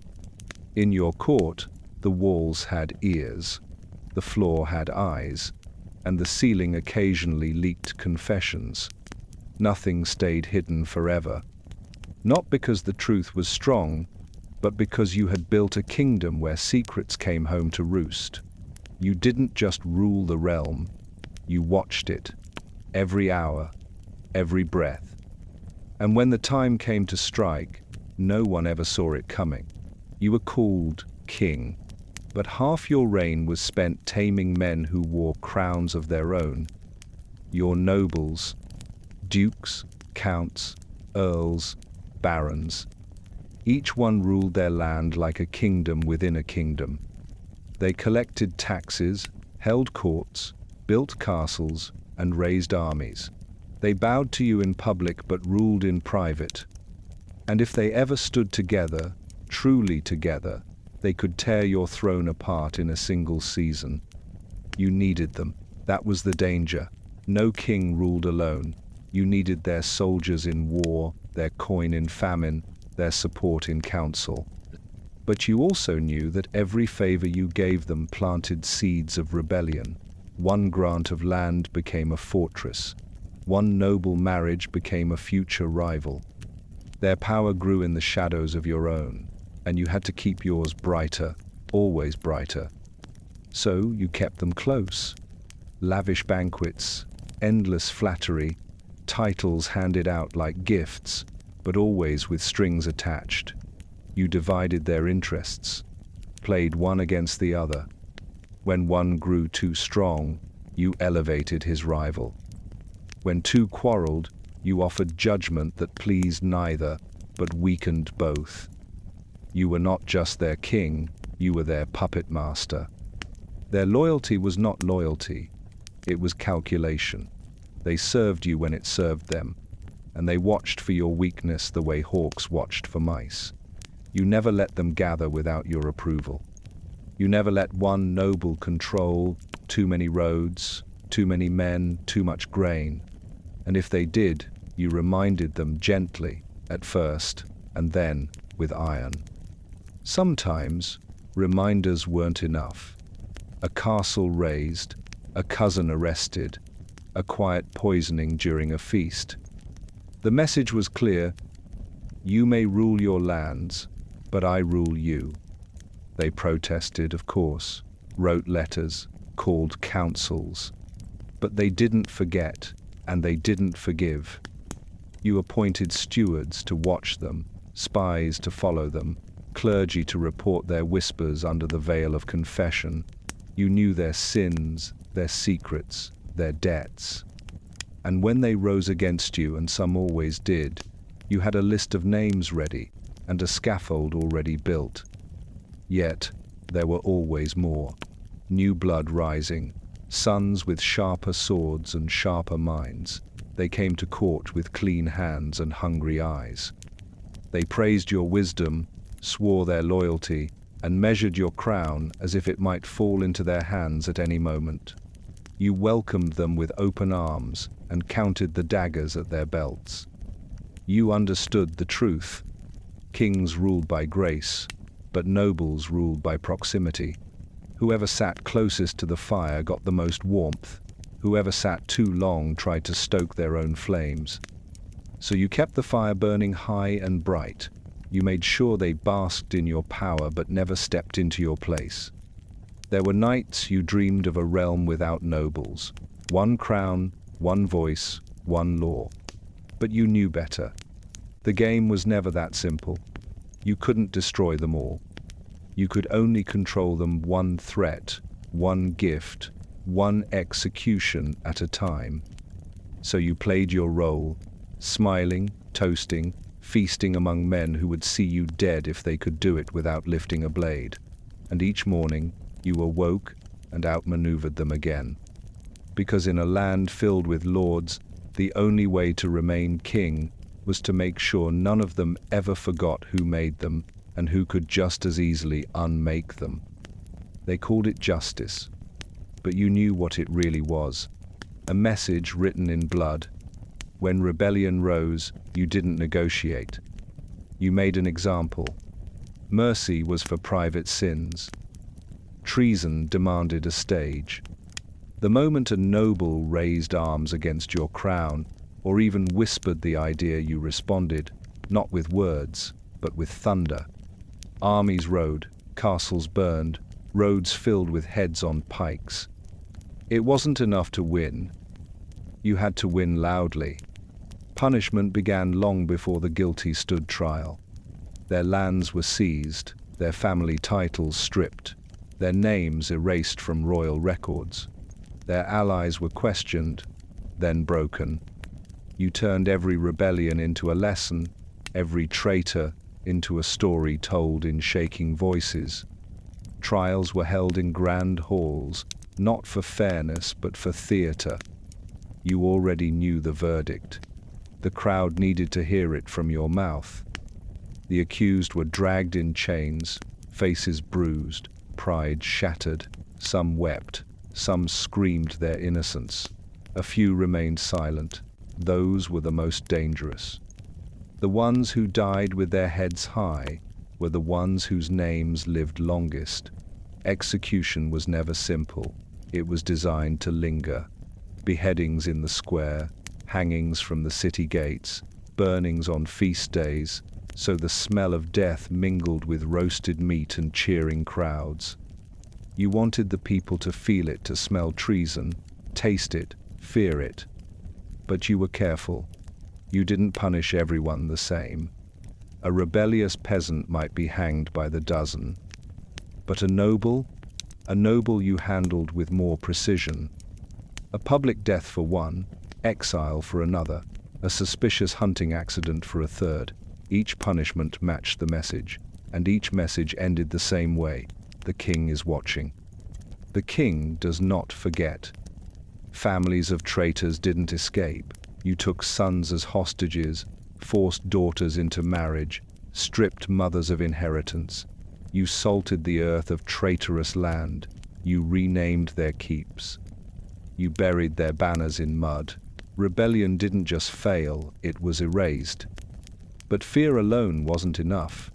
In your court, the walls had ears, the floor had eyes, and the ceiling occasionally leaked confessions. Nothing stayed hidden forever. Not because the truth was strong, but because you had built a kingdom where secrets came home to roost. You didn't just rule the realm, you watched it, every hour, every breath. And when the time came to strike, no one ever saw it coming. You were called king, but half your reign was spent taming men who wore crowns of their own. Your nobles, dukes, counts, earls, barons, each one ruled their land like a kingdom within a kingdom. They collected taxes, held courts, built castles, and raised armies. They bowed to you in public but ruled in private. And if they ever stood together, truly together, they could tear your throne apart in a single season. You needed them. That was the danger. No king ruled alone. You needed their soldiers in war, their coin in famine, their support in council. But you also knew that every favor you gave them planted seeds of rebellion. One grant of land became a fortress. One noble marriage became a future rival. Their power grew in the shadows of your own, and you had to keep yours brighter, always brighter. So you kept them close. Lavish banquets, endless flattery, titles handed out like gifts, but always with strings attached. You divided their interests, played one against the other. When one grew too strong, you elevated his rival. When two quarreled, you offered judgment that pleased neither, but weakened both. You were not just their king, you were their puppet master. Their loyalty was not loyalty, it was calculation. They served you when it served them, and they watched for your weakness the way hawks watched for mice. You never let them gather without your approval. You never let one noble control too many roads, too many men, too much grain. And if they did, you reminded them gently, at first, and then with iron. Sometimes, reminders weren't enough. A castle razed, a cousin arrested, a quiet poisoning during a feast. The message was clear: you may rule your lands, but I rule you. They protested, of course, wrote letters, called councils. But they didn't forget, and they didn't forgive. You appointed stewards to watch them, spies to follow them, clergy to report their whispers under the veil of confession. You knew their sins, their secrets, their debts. And when they rose against you, and some always did, you had a list of names ready and a scaffold already built. Yet, there were always more. New blood rising, sons with sharper swords and sharper minds. They came to court with clean hands and hungry eyes. They praised your wisdom, swore their loyalty, and measured your crown as if it might fall into their hands at any moment. You welcomed them with open arms and counted the daggers at their belts. You understood the truth. Kings ruled by grace, but nobles ruled by proximity. Whoever sat closest to the fire got the most warmth. Whoever sat too long tried to stoke their own flames. So you kept the fire burning high and bright. You made sure they basked in your power but never stepped into your place. There were nights you dreamed of a realm without nobles. One crown, one voice, one law. But you knew better. The game was never that simple. You couldn't destroy them all. You could only control them one threat, one gift, one execution at a time. So you played your role, smiling, toasting, feasting among men who would see you dead if they could do it without lifting a blade. And each morning, you awoke and outmaneuvered them again. Because in a land filled with lords, the only way to remain king was to make sure none of them ever forgot who made them and who could just as easily unmake them. They called it justice, but you knew what it really was. A message written in blood. When rebellion rose, you didn't negotiate. You made an example. Mercy was for private sins. Treason demanded a stage. The moment a noble raised arms against your crown, or even whispered the idea, you responded, not with words, but with thunder. Armies rode, castles burned, roads filled with heads on pikes. It wasn't enough to win. You had to win loudly. Punishment began long before the guilty stood trial. Their lands were seized, their family titles stripped, their names erased from royal records. Their allies were questioned, then broken. You turned every rebellion into a lesson, every traitor into a story told in shaking voices. Trials were held in grand halls, not for fairness but for theater. You already knew the verdict. The crowd needed to hear it from your mouth. The accused were dragged in chains, faces bruised, pride shattered. Some wept, some screamed their innocence. A few remained silent. Those were the most dangerous. The ones who died with their heads high were the ones whose names lived longest. Execution was never simple. It was designed to linger. Beheadings in the square, hangings from the city gates, burnings on feast days, so the smell of death mingled with roasted meat and cheering crowds. You wanted the people to feel it, to smell treason, taste it, fear it. But you were careful. You didn't punish everyone the same. A rebellious peasant might be hanged by the dozen. But a noble you handled with more precision. A public death for one, exile for another, a suspicious hunting accident for a third. Each punishment matched the message, and each message ended the same way: the king is watching. The king does not forget. Families of traitors didn't escape. You took sons as hostages, forced daughters into marriage, stripped mothers of inheritance. You salted the earth of traitorous land. You renamed their keeps. You buried their banners in mud. Rebellion didn't just fail, it was erased. But fear alone wasn't enough.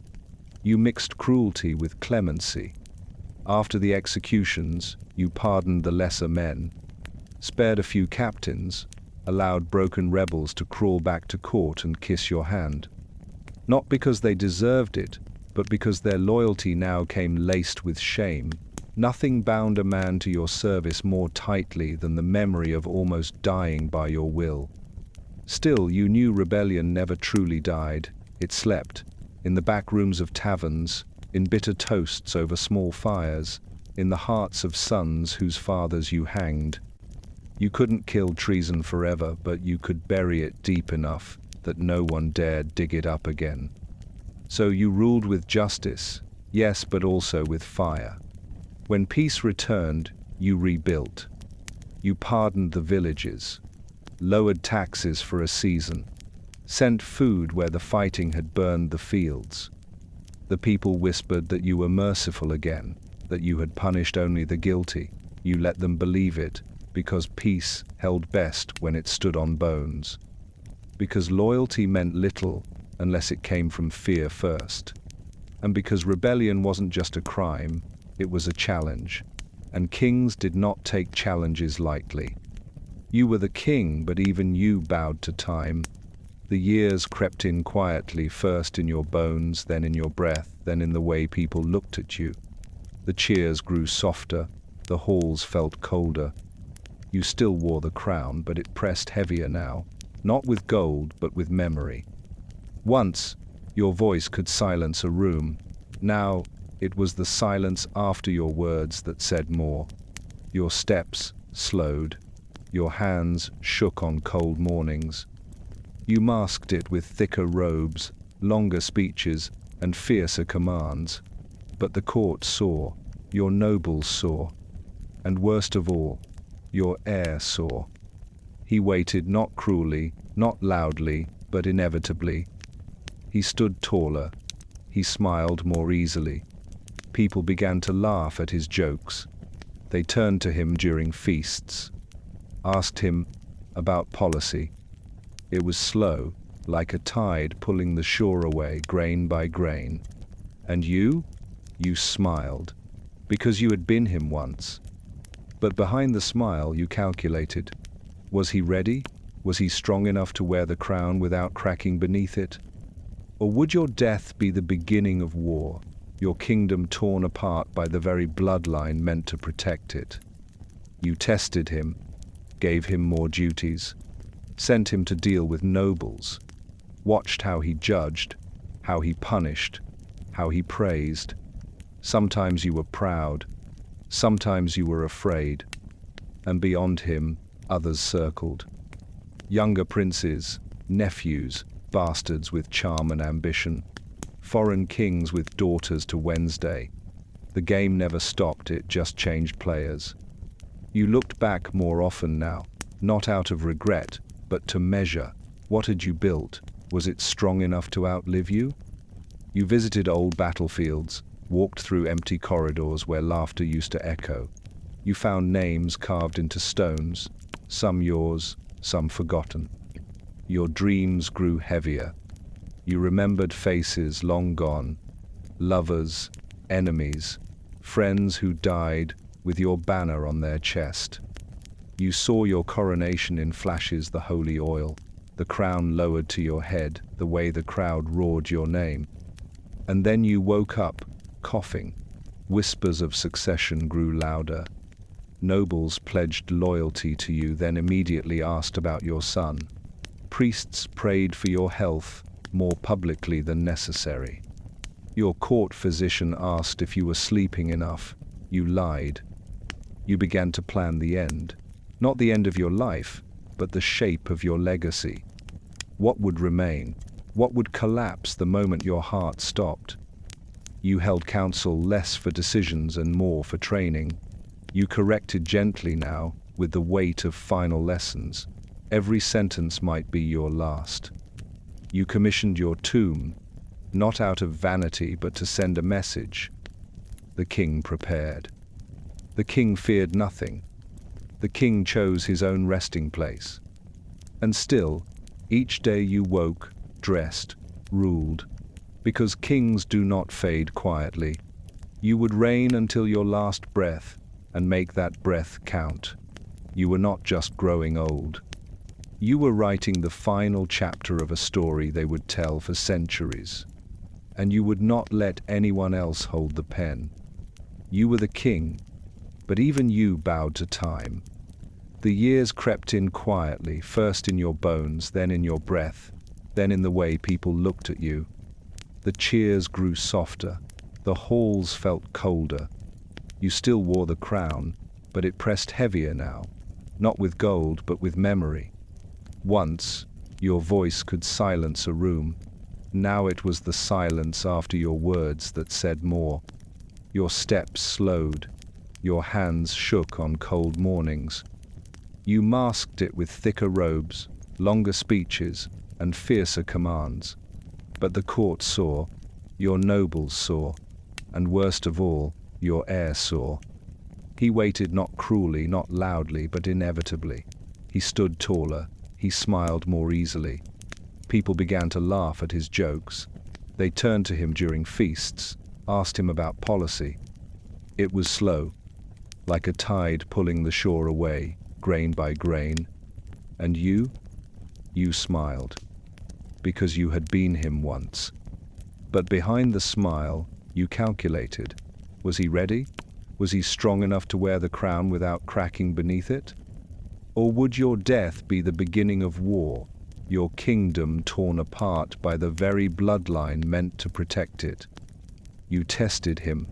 You mixed cruelty with clemency. After the executions, you pardoned the lesser men, spared a few captains, allowed broken rebels to crawl back to court and kiss your hand. Not because they deserved it, but because their loyalty now came laced with shame. Nothing bound a man to your service more tightly than the memory of almost dying by your will. Still, you knew rebellion never truly died. It slept, in the back rooms of taverns, in bitter toasts over small fires, in the hearts of sons whose fathers you hanged. You couldn't kill treason forever, but you could bury it deep enough that no one dared dig it up again. So you ruled with justice, yes, but also with fire. When peace returned, you rebuilt. You pardoned the villages, lowered taxes for a season, sent food where the fighting had burned the fields. The people whispered that you were merciful again, that you had punished only the guilty. You let them believe it, because peace held best when it stood on bones. Because loyalty meant little unless it came from fear first. And because rebellion wasn't just a crime, it was a challenge. And kings did not take challenges lightly. You were the king, but even you bowed to time. The years crept in quietly, first in your bones, then in your breath, then in the way people looked at you. The cheers grew softer, the halls felt colder. You still wore the crown, but it pressed heavier now, not with gold, but with memory. Once, your voice could silence a room. Now, it was the silence after your words that said more. Your steps slowed. Your hands shook on cold mornings. You masked it with thicker robes, longer speeches, and fiercer commands. But the court saw, your nobles saw, and worst of all, your heir saw. He waited not cruelly, not loudly, but inevitably. He stood taller. He smiled more easily. People began to laugh at his jokes. They turned to him during feasts, asked him about policy. It was slow, like a tide pulling the shore away grain by grain. And you smiled, because you had been him once. But behind the smile you calculated. Was he ready? Was he strong enough to wear the crown without cracking beneath it? Or would your death be the beginning of war, your kingdom torn apart by the very bloodline meant to protect it? You tested him, gave him more duties, sent him to deal with nobles, watched how he judged, how he punished, how he praised. Sometimes you were proud, sometimes you were afraid, and beyond him, others circled. Younger princes, nephews, bastards with charm and ambition, foreign kings with daughters to Wednesday. The game never stopped, it just changed players. You looked back more often now, not out of regret, but to measure. What had you built? Was it strong enough to outlive you? You visited old battlefields, walked through empty corridors where laughter used to echo. You found names carved into stones, some yours, some forgotten. Your dreams grew heavier. You remembered faces long gone, lovers, enemies, friends who died with your banner on their chest. You saw your coronation in flashes, the holy oil, the crown lowered to your head, the way the crowd roared your name. And then you woke up, coughing. Whispers of succession grew louder. Nobles pledged loyalty to you, then immediately asked about your son. Priests prayed for your health, more publicly than necessary. Your court physician asked if you were sleeping enough. You lied. You began to plan the end. Not the end of your life, but the shape of your legacy. What would remain? What would collapse the moment your heart stopped? You held counsel less for decisions and more for training. You corrected gently now, with the weight of final lessons. Every sentence might be your last. You commissioned your tomb, not out of vanity but to send a message. The king prepared. The king feared nothing. The king chose his own resting place. And still, each day you woke, dressed, ruled, because kings do not fade quietly. You would reign until your last breath, and make that breath count. You were not just growing old. You were writing the final chapter of a story they would tell for centuries. And you would not let anyone else hold the pen. You were the king, but even you bowed to time. The years crept in quietly, first in your bones, then in your breath, then in the way people looked at you. The cheers grew softer, the halls felt colder. You still wore the crown, but it pressed heavier now, not with gold but with memory. Once, your voice could silence a room. Now it was the silence after your words that said more. Your steps slowed, your hands shook on cold mornings. You masked it with thicker robes, longer speeches, and fiercer commands. But the court saw, your nobles saw, and worst of all, your heir saw. He waited not cruelly, not loudly, but inevitably. He stood taller, he smiled more easily. People began to laugh at his jokes. They turned to him during feasts, asked him about policy. It was slow, like a tide pulling the shore away, grain by grain. And you smiled, because you had been him once. But behind the smile, you calculated. Was he ready? Was he strong enough to wear the crown without cracking beneath it? Or would your death be the beginning of war, your kingdom torn apart by the very bloodline meant to protect it? You tested him,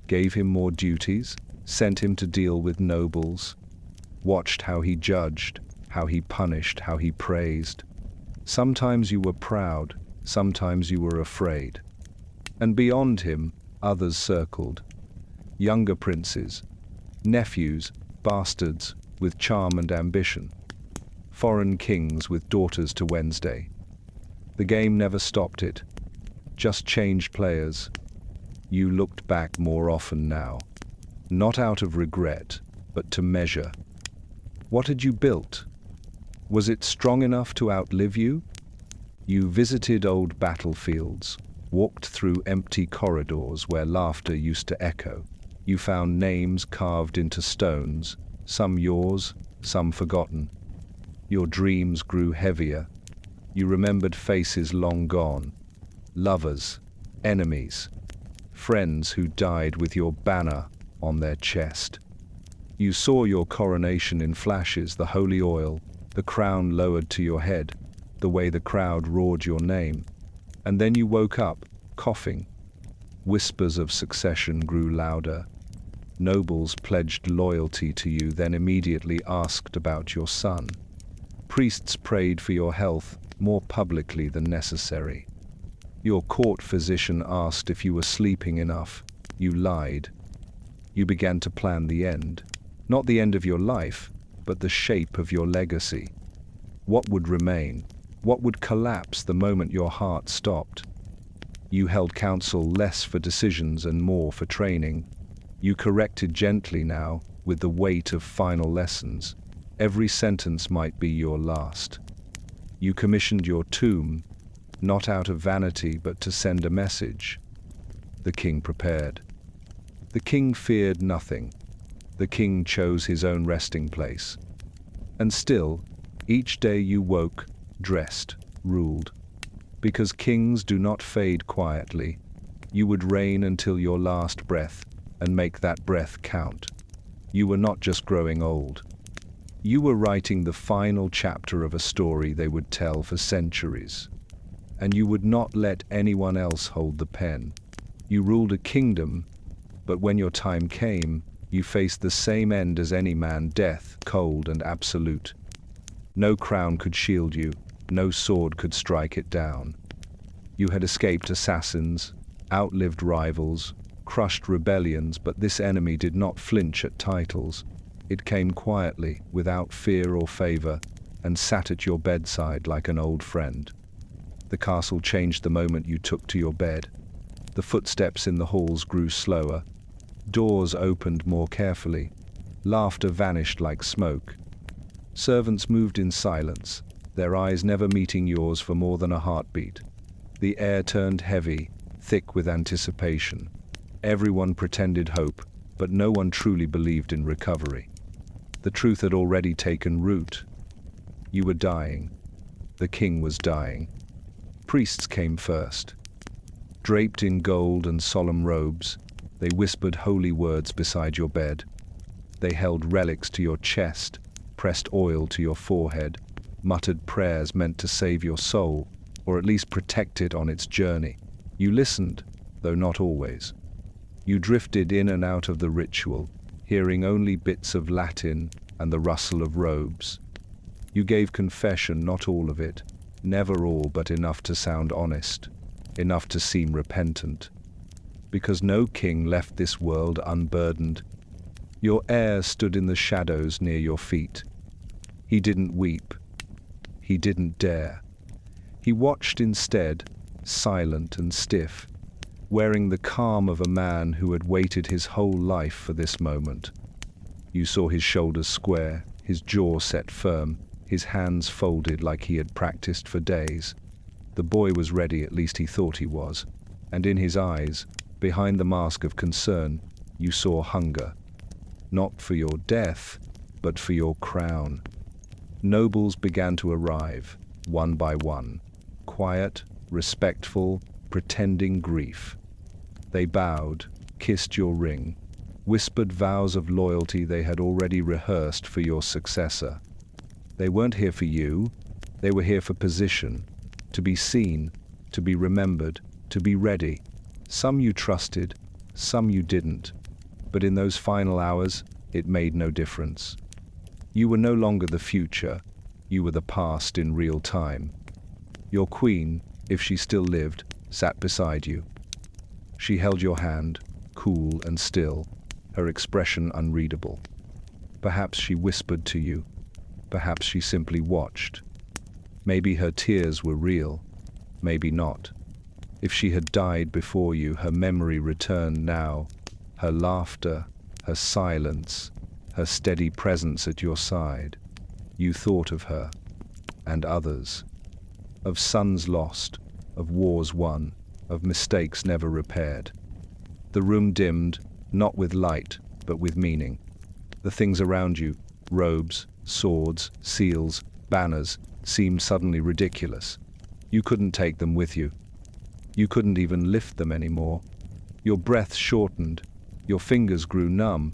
gave him more duties, sent him to deal with nobles, watched how he judged, how he punished, how he praised. Sometimes you were proud, sometimes you were afraid. And beyond him, others circled. Younger princes, nephews, bastards with charm and ambition. Foreign kings with daughters to Wednesday. The game never stopped it, just changed players. You looked back more often now, not out of regret, but to measure. What had you built? Was it strong enough to outlive you? You visited old battlefields, walked through empty corridors where laughter used to echo. You found names carved into stones, some yours, some forgotten. Your dreams grew heavier. You remembered faces long gone, lovers, enemies, friends who died with your banner on their chest. You saw your coronation in flashes, the holy oil, the crown lowered to your head, the way the crowd roared your name. And then you woke up, coughing. Whispers of succession grew louder. Nobles pledged loyalty to you, then immediately asked about your son. Priests prayed for your health more publicly than necessary. Your court physician asked if you were sleeping enough. You lied. You began to plan the end. Not the end of your life, but the shape of your legacy. What would remain? What would collapse the moment your heart stopped? You held counsel less for decisions and more for training. You corrected gently now, with the weight of final lessons. Every sentence might be your last. You commissioned your tomb, not out of vanity but to send a message. The king prepared. The king feared nothing. The king chose his own resting place. And still, each day you woke, dressed, ruled. Because kings do not fade quietly, you would reign until your last breath, and make that breath count. You were not just growing old. You were writing the final chapter of a story they would tell for centuries. And you would not let anyone else hold the pen. You ruled a kingdom, but when your time came, you faced the same end as any man, death, cold and absolute. No crown could shield you, no sword could strike it down. You had escaped assassins, outlived rivals, crushed rebellions, but this enemy did not flinch at titles. It came quietly, without fear or favor, and sat at your bedside like an old friend. The castle changed the moment you took to your bed. The footsteps in the halls grew slower. Doors opened more carefully. Laughter vanished like smoke. Servants moved in silence, their eyes never meeting yours for more than a heartbeat. The air turned heavy, thick with anticipation. Everyone pretended hope, but no one truly believed in recovery. The truth had already taken root. You were dying. The king was dying. Priests came first. Draped in gold and solemn robes, they whispered holy words beside your bed. They held relics to your chest, pressed oil to your forehead, muttered prayers meant to save your soul, or at least protect it on its journey. You listened, though not always. You drifted in and out of the ritual, hearing only bits of Latin and the rustle of robes. You gave confession, not all of it, never all, but enough to sound honest, enough to seem repentant. Because no king left this world unburdened. Your heir stood in the shadows near your feet. He didn't weep. He didn't dare. He watched instead, silent and stiff, wearing the calm of a man who had waited his whole life for this moment. You saw his shoulders square, his jaw set firm, his hands folded like he had practiced for days. The boy was ready, at least he thought he was, and in his eyes, behind the mask of concern, you saw hunger. Not for your death, but for your crown. Nobles began to arrive, one by one, quiet, respectful, pretending grief. They bowed, kissed your ring, whispered vows of loyalty they had already rehearsed for your successor. They weren't here for you, they were here for position, to be seen, to be remembered, to be ready. Some you trusted, some you didn't, but in those final hours, it made no difference. You were no longer the future, you were the past in real time. Your queen, if she still lived, sat beside you. She held your hand, cool and still, her expression unreadable. Perhaps she whispered to you, perhaps she simply watched. Maybe her tears were real, maybe not. If she had died before you, her memory returned now, her laughter, her silence, her steady presence at your side. You thought of her, and others, of sons lost, of wars won, of mistakes never repaired. The room dimmed, not with light, but with meaning. The things around you, robes, swords, seals, banners, seemed suddenly ridiculous. You couldn't take them with you. You couldn't even lift them anymore. Your breath shortened, your fingers grew numb,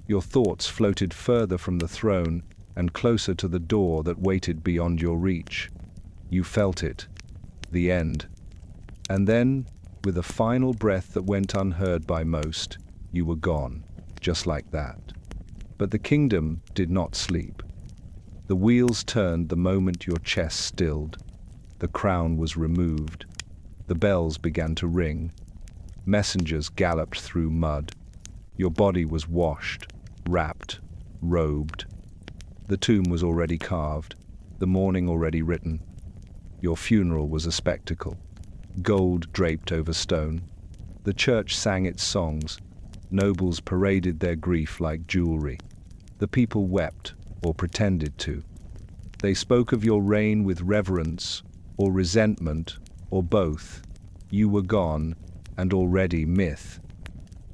your thoughts floated further from the throne and closer to the door that waited beyond your reach. You felt it, the end. And then, with a final breath that went unheard by most, you were gone, just like that. But the kingdom did not sleep. The wheels turned the moment your chest stilled. The crown was removed. The bells began to ring. Messengers galloped through mud. Your body was washed, wrapped, robed. The tomb was already carved, the mourning already written. Your funeral was a spectacle, gold draped over stone. The church sang its songs. Nobles paraded their grief like jewelry. The people wept, or pretended to. They spoke of your reign with reverence, or resentment, or both. You were gone, and already myth.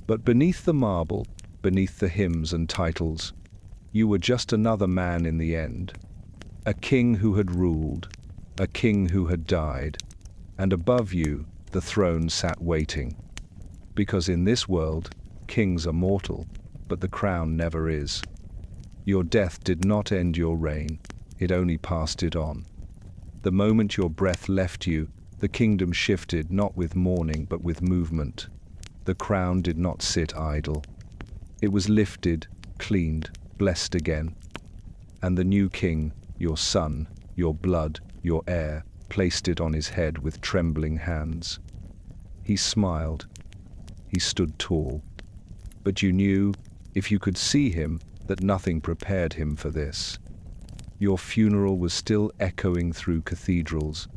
But beneath the marble, beneath the hymns and titles, you were just another man in the end. A king who had ruled, a king who had died, and above you, the throne sat waiting. Because in this world, kings are mortal, but the crown never is. Your death did not end your reign, it only passed it on. The moment your breath left you, the kingdom shifted not with mourning but with movement. The crown did not sit idle. It was lifted, cleaned, blessed again. And the new king, your son, your blood, your heir, placed it on his head with trembling hands. He smiled. he stood tall. But you knew, if you could see him, that nothing prepared him for this. Your funeral was still echoing through cathedrals,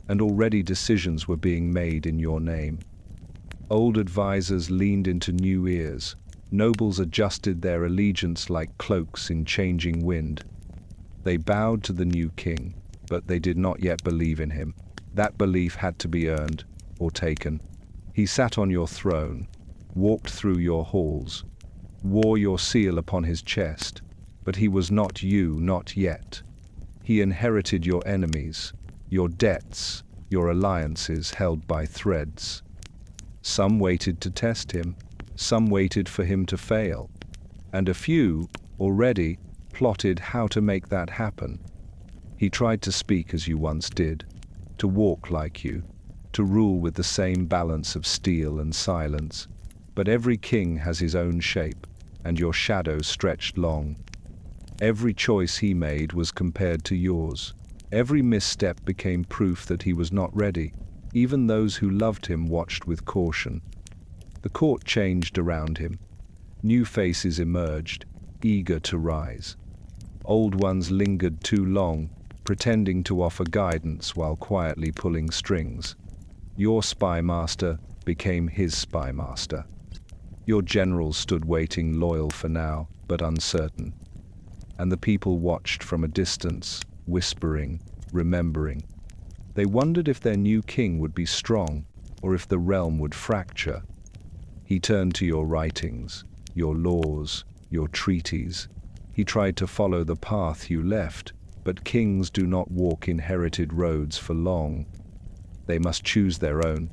and already decisions were being made in your name. Old advisors leaned into new ears. Nobles adjusted their allegiance like cloaks in changing wind. They bowed to the new king, but they did not yet believe in him. That belief had to be earned, or taken. He sat on your throne, walked through your halls, wore your seal upon his chest, but he was not you, not yet. He inherited your enemies, your debts, your alliances held by threads. Some waited to test him, some waited for him to fail, and a few, already, plotted how to make that happen. He tried to speak as you once did, to walk like you, to rule with the same balance of steel and silence. But every king has his own shape, and your shadow stretched long. Every choice he made was compared to yours. Every misstep became proof that he was not ready. Even those who loved him watched with caution. The court changed around him. New faces emerged, eager to rise. Old ones lingered too long, pretending to offer guidance while quietly pulling strings. Your spy master became his spy master. Your generals stood waiting, loyal for now, but uncertain. And the people watched from a distance, whispering, remembering. They wondered if their new king would be strong, or if the realm would fracture. He turned to your writings, your laws, your treaties. He tried to follow the path you left, but kings do not walk inherited roads for long. They must choose their own,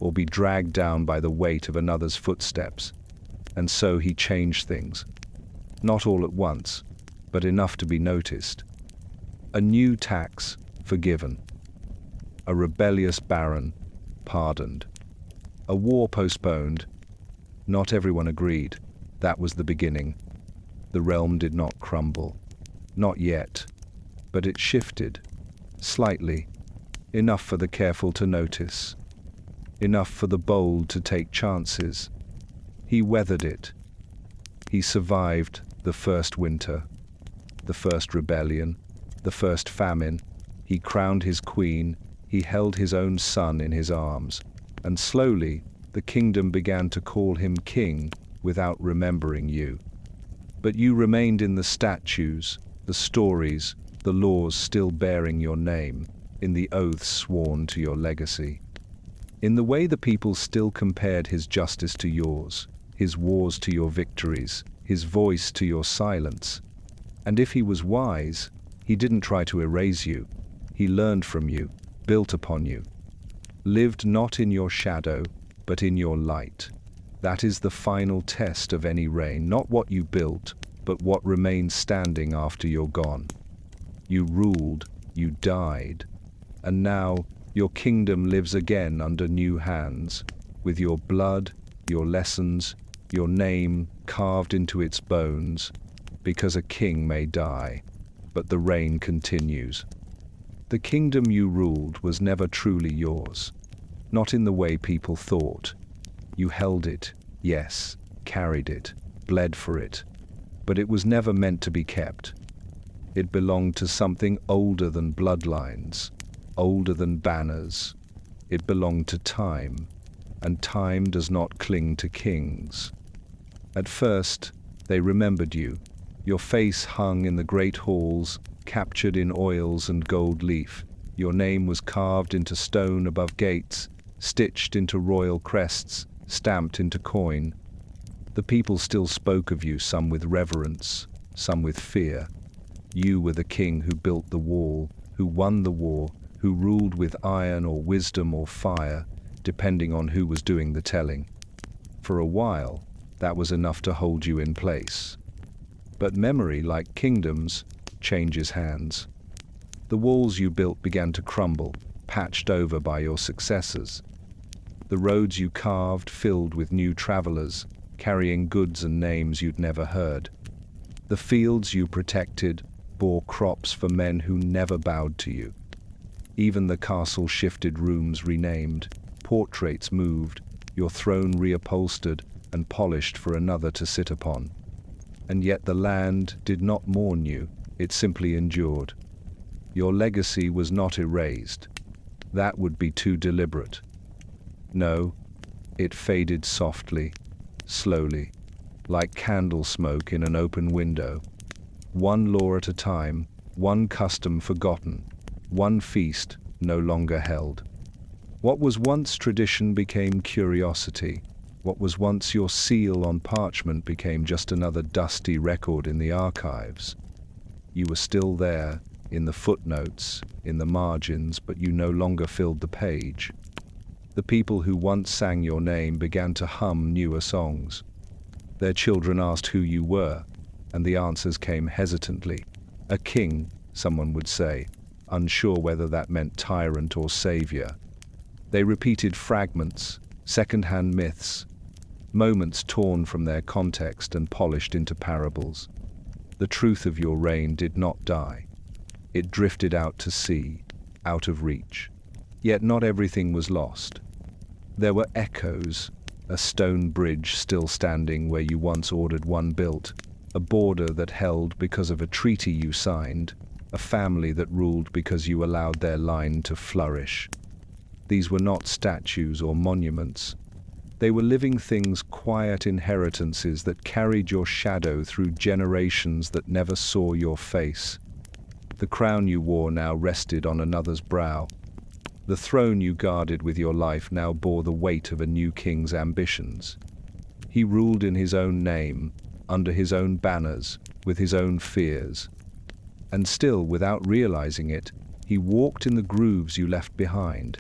or be dragged down by the weight of another's footsteps. And so he changed things. Not all at once, but enough to be noticed. A new tax, forgiven. A rebellious baron, pardoned. A war postponed. Not everyone agreed. That was the beginning. The realm did not crumble. Not yet. But it shifted. Slightly. Enough for the careful to notice. Enough for the bold to take chances. He weathered it. He survived the first winter, the first rebellion, the first famine. He crowned his queen. He held his own son in his arms. And slowly, the kingdom began to call him king without remembering you. But you remained in the statues, the stories, the laws still bearing your name, in the oaths sworn to your legacy. In the way the people still compared his justice to yours, his wars to your victories, his voice to your silence. And if he was wise, he didn't try to erase you. He learned from you, built upon you. Lived not in your shadow, but in your light. That is the final test of any reign, not what you built, but what remains standing after you're gone. You ruled, you died, and now your kingdom lives again under new hands, with your blood, your lessons, your name carved into its bones, because a king may die, but the reign continues. The kingdom you ruled was never truly yours, not in the way people thought. You held it, yes, carried it, bled for it, but it was never meant to be kept. It belonged to something older than bloodlines, older than banners. It belonged to time, and time does not cling to kings. At first, they remembered you. Your face hung in the great halls, captured in oils and gold leaf. Your name was carved into stone above gates, stitched into royal crests, stamped into coin. The people still spoke of you, some with reverence, some with fear. You were the king who built the wall, who won the war, who ruled with iron or wisdom or fire, depending on who was doing the telling. For a while, that was enough to hold you in place. But memory, like kingdoms, changes hands. The walls you built began to crumble, patched over by your successors. The roads you carved filled with new travelers, carrying goods and names you'd never heard. The fields you protected bore crops for men who never bowed to you. Even the castle shifted, rooms renamed, portraits moved, your throne reupholstered and polished for another to sit upon. And yet the land did not mourn you, it simply endured. Your legacy was not erased. That would be too deliberate. No, it faded softly, slowly, like candle smoke in an open window. One law at a time, one custom forgotten, one feast no longer held. What was once tradition became curiosity. What was once your seal on parchment became just another dusty record in the archives. You were still there, in the footnotes, in the margins, but you no longer filled the page. The people who once sang your name began to hum newer songs. Their children asked who you were, and the answers came hesitantly. A king, someone would say, unsure whether that meant tyrant or savior. They repeated fragments, second-hand myths, moments torn from their context and polished into parables. The truth of your reign did not die. It drifted out to sea, out of reach. Yet not everything was lost. There were echoes, a stone bridge still standing where you once ordered one built, a border that held because of a treaty you signed, a family that ruled because you allowed their line to flourish. These were not statues or monuments. They were living things, quiet inheritances that carried your shadow through generations that never saw your face. The crown you wore now rested on another's brow. The throne you guarded with your life now bore the weight of a new king's ambitions. He ruled in his own name, under his own banners, with his own fears. And still, without realizing it, he walked in the grooves you left behind.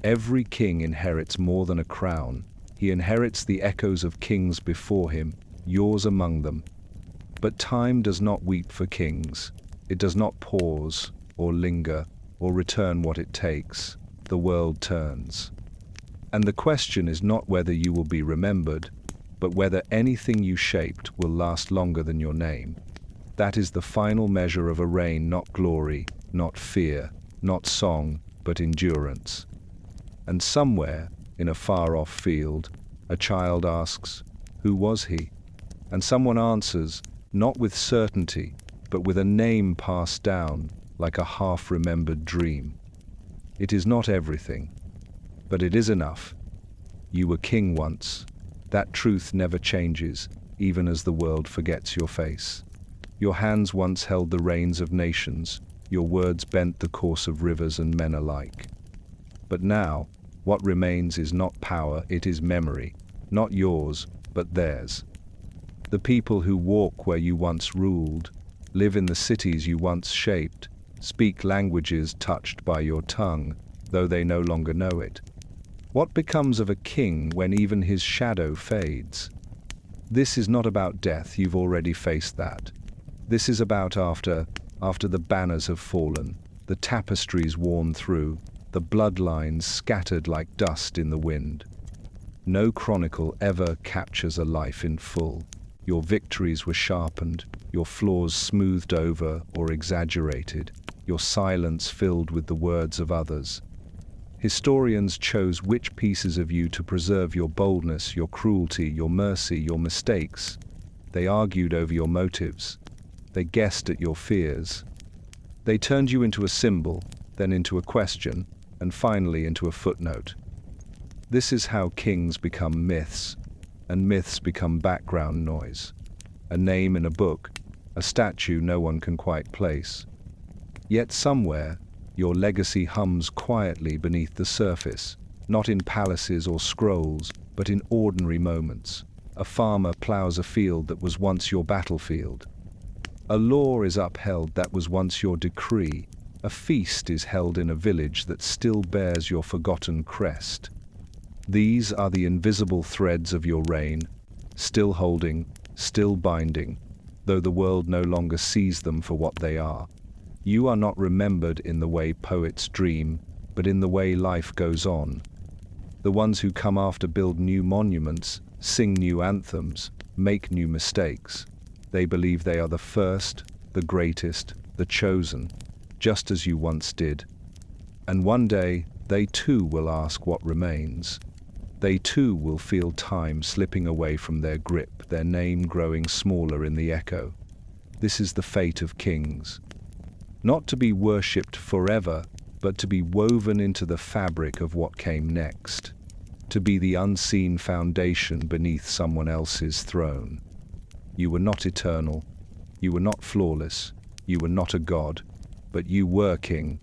Every king inherits more than a crown. He inherits the echoes of kings before him, yours among them. But time does not weep for kings. It does not pause, or linger, or return what it takes. The world turns. And the question is not whether you will be remembered, but whether anything you shaped will last longer than your name. That is the final measure of a reign, not glory, not fear, not song, but endurance. And somewhere, in a far-off field, a child asks, "Who was he?" And someone answers, not with certainty, but with a name passed down, like a half-remembered dream. It is not everything, but it is enough. You were king once. That truth never changes, even as the world forgets your face. Your hands once held the reins of nations. Your words bent the course of rivers and men alike. But now, what remains is not power, it is memory, not yours, but theirs. The people who walk where you once ruled, live in the cities you once shaped, speak languages touched by your tongue, though they no longer know it. What becomes of a king when even his shadow fades? This is not about death, you've already faced that. This is about after the banners have fallen, the tapestries worn through, the bloodlines scattered like dust in the wind. No chronicle ever captures a life in full. Your victories were sharpened, your flaws smoothed over or exaggerated, your silence filled with the words of others. Historians chose which pieces of you to preserve: your boldness, your cruelty, your mercy, your mistakes. They argued over your motives. They guessed at your fears. They turned you into a symbol, then into a question, and finally into a footnote. This is how kings become myths, and myths become background noise. A name in a book, a statue no one can quite place. Yet somewhere, your legacy hums quietly beneath the surface, not in palaces or scrolls, but in ordinary moments. A farmer plows a field that was once your battlefield. A law is upheld that was once your decree. A feast is held in a village that still bears your forgotten crest. These are the invisible threads of your reign, still holding, still binding, though the world no longer sees them for what they are. You are not remembered in the way poets dream, but in the way life goes on. The ones who come after build new monuments, sing new anthems, make new mistakes. They believe they are the first, the greatest, the chosen, just as you once did. And one day, they too will ask what remains. They too will feel time slipping away from their grip, their name growing smaller in the echo. This is the fate of kings. Not to be worshipped forever, but to be woven into the fabric of what came next. To be the unseen foundation beneath someone else's throne. You were not eternal. You were not flawless. You were not a god. But you were king.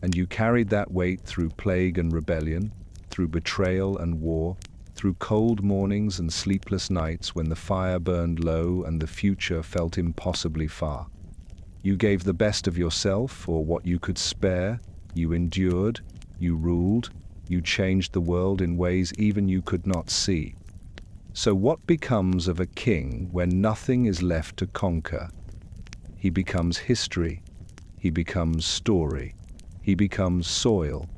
And you carried that weight through plague and rebellion, through betrayal and war, through cold mornings and sleepless nights when the fire burned low and the future felt impossibly far. You gave the best of yourself, or what you could spare. You endured, you ruled, you changed the world in ways even you could not see. So what becomes of a king when nothing is left to conquer? He becomes history. He becomes story. He becomes soil.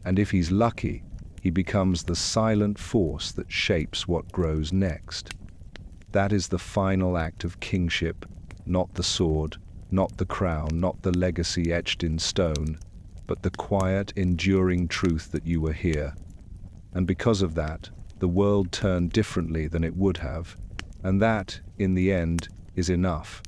And if he's lucky, he becomes the silent force that shapes what grows next. That is the final act of kingship, not the sword, not the crown, not the legacy etched in stone, but the quiet, enduring truth that you were here. And because of that, the world turned differently than it would have, and that, in the end, is enough.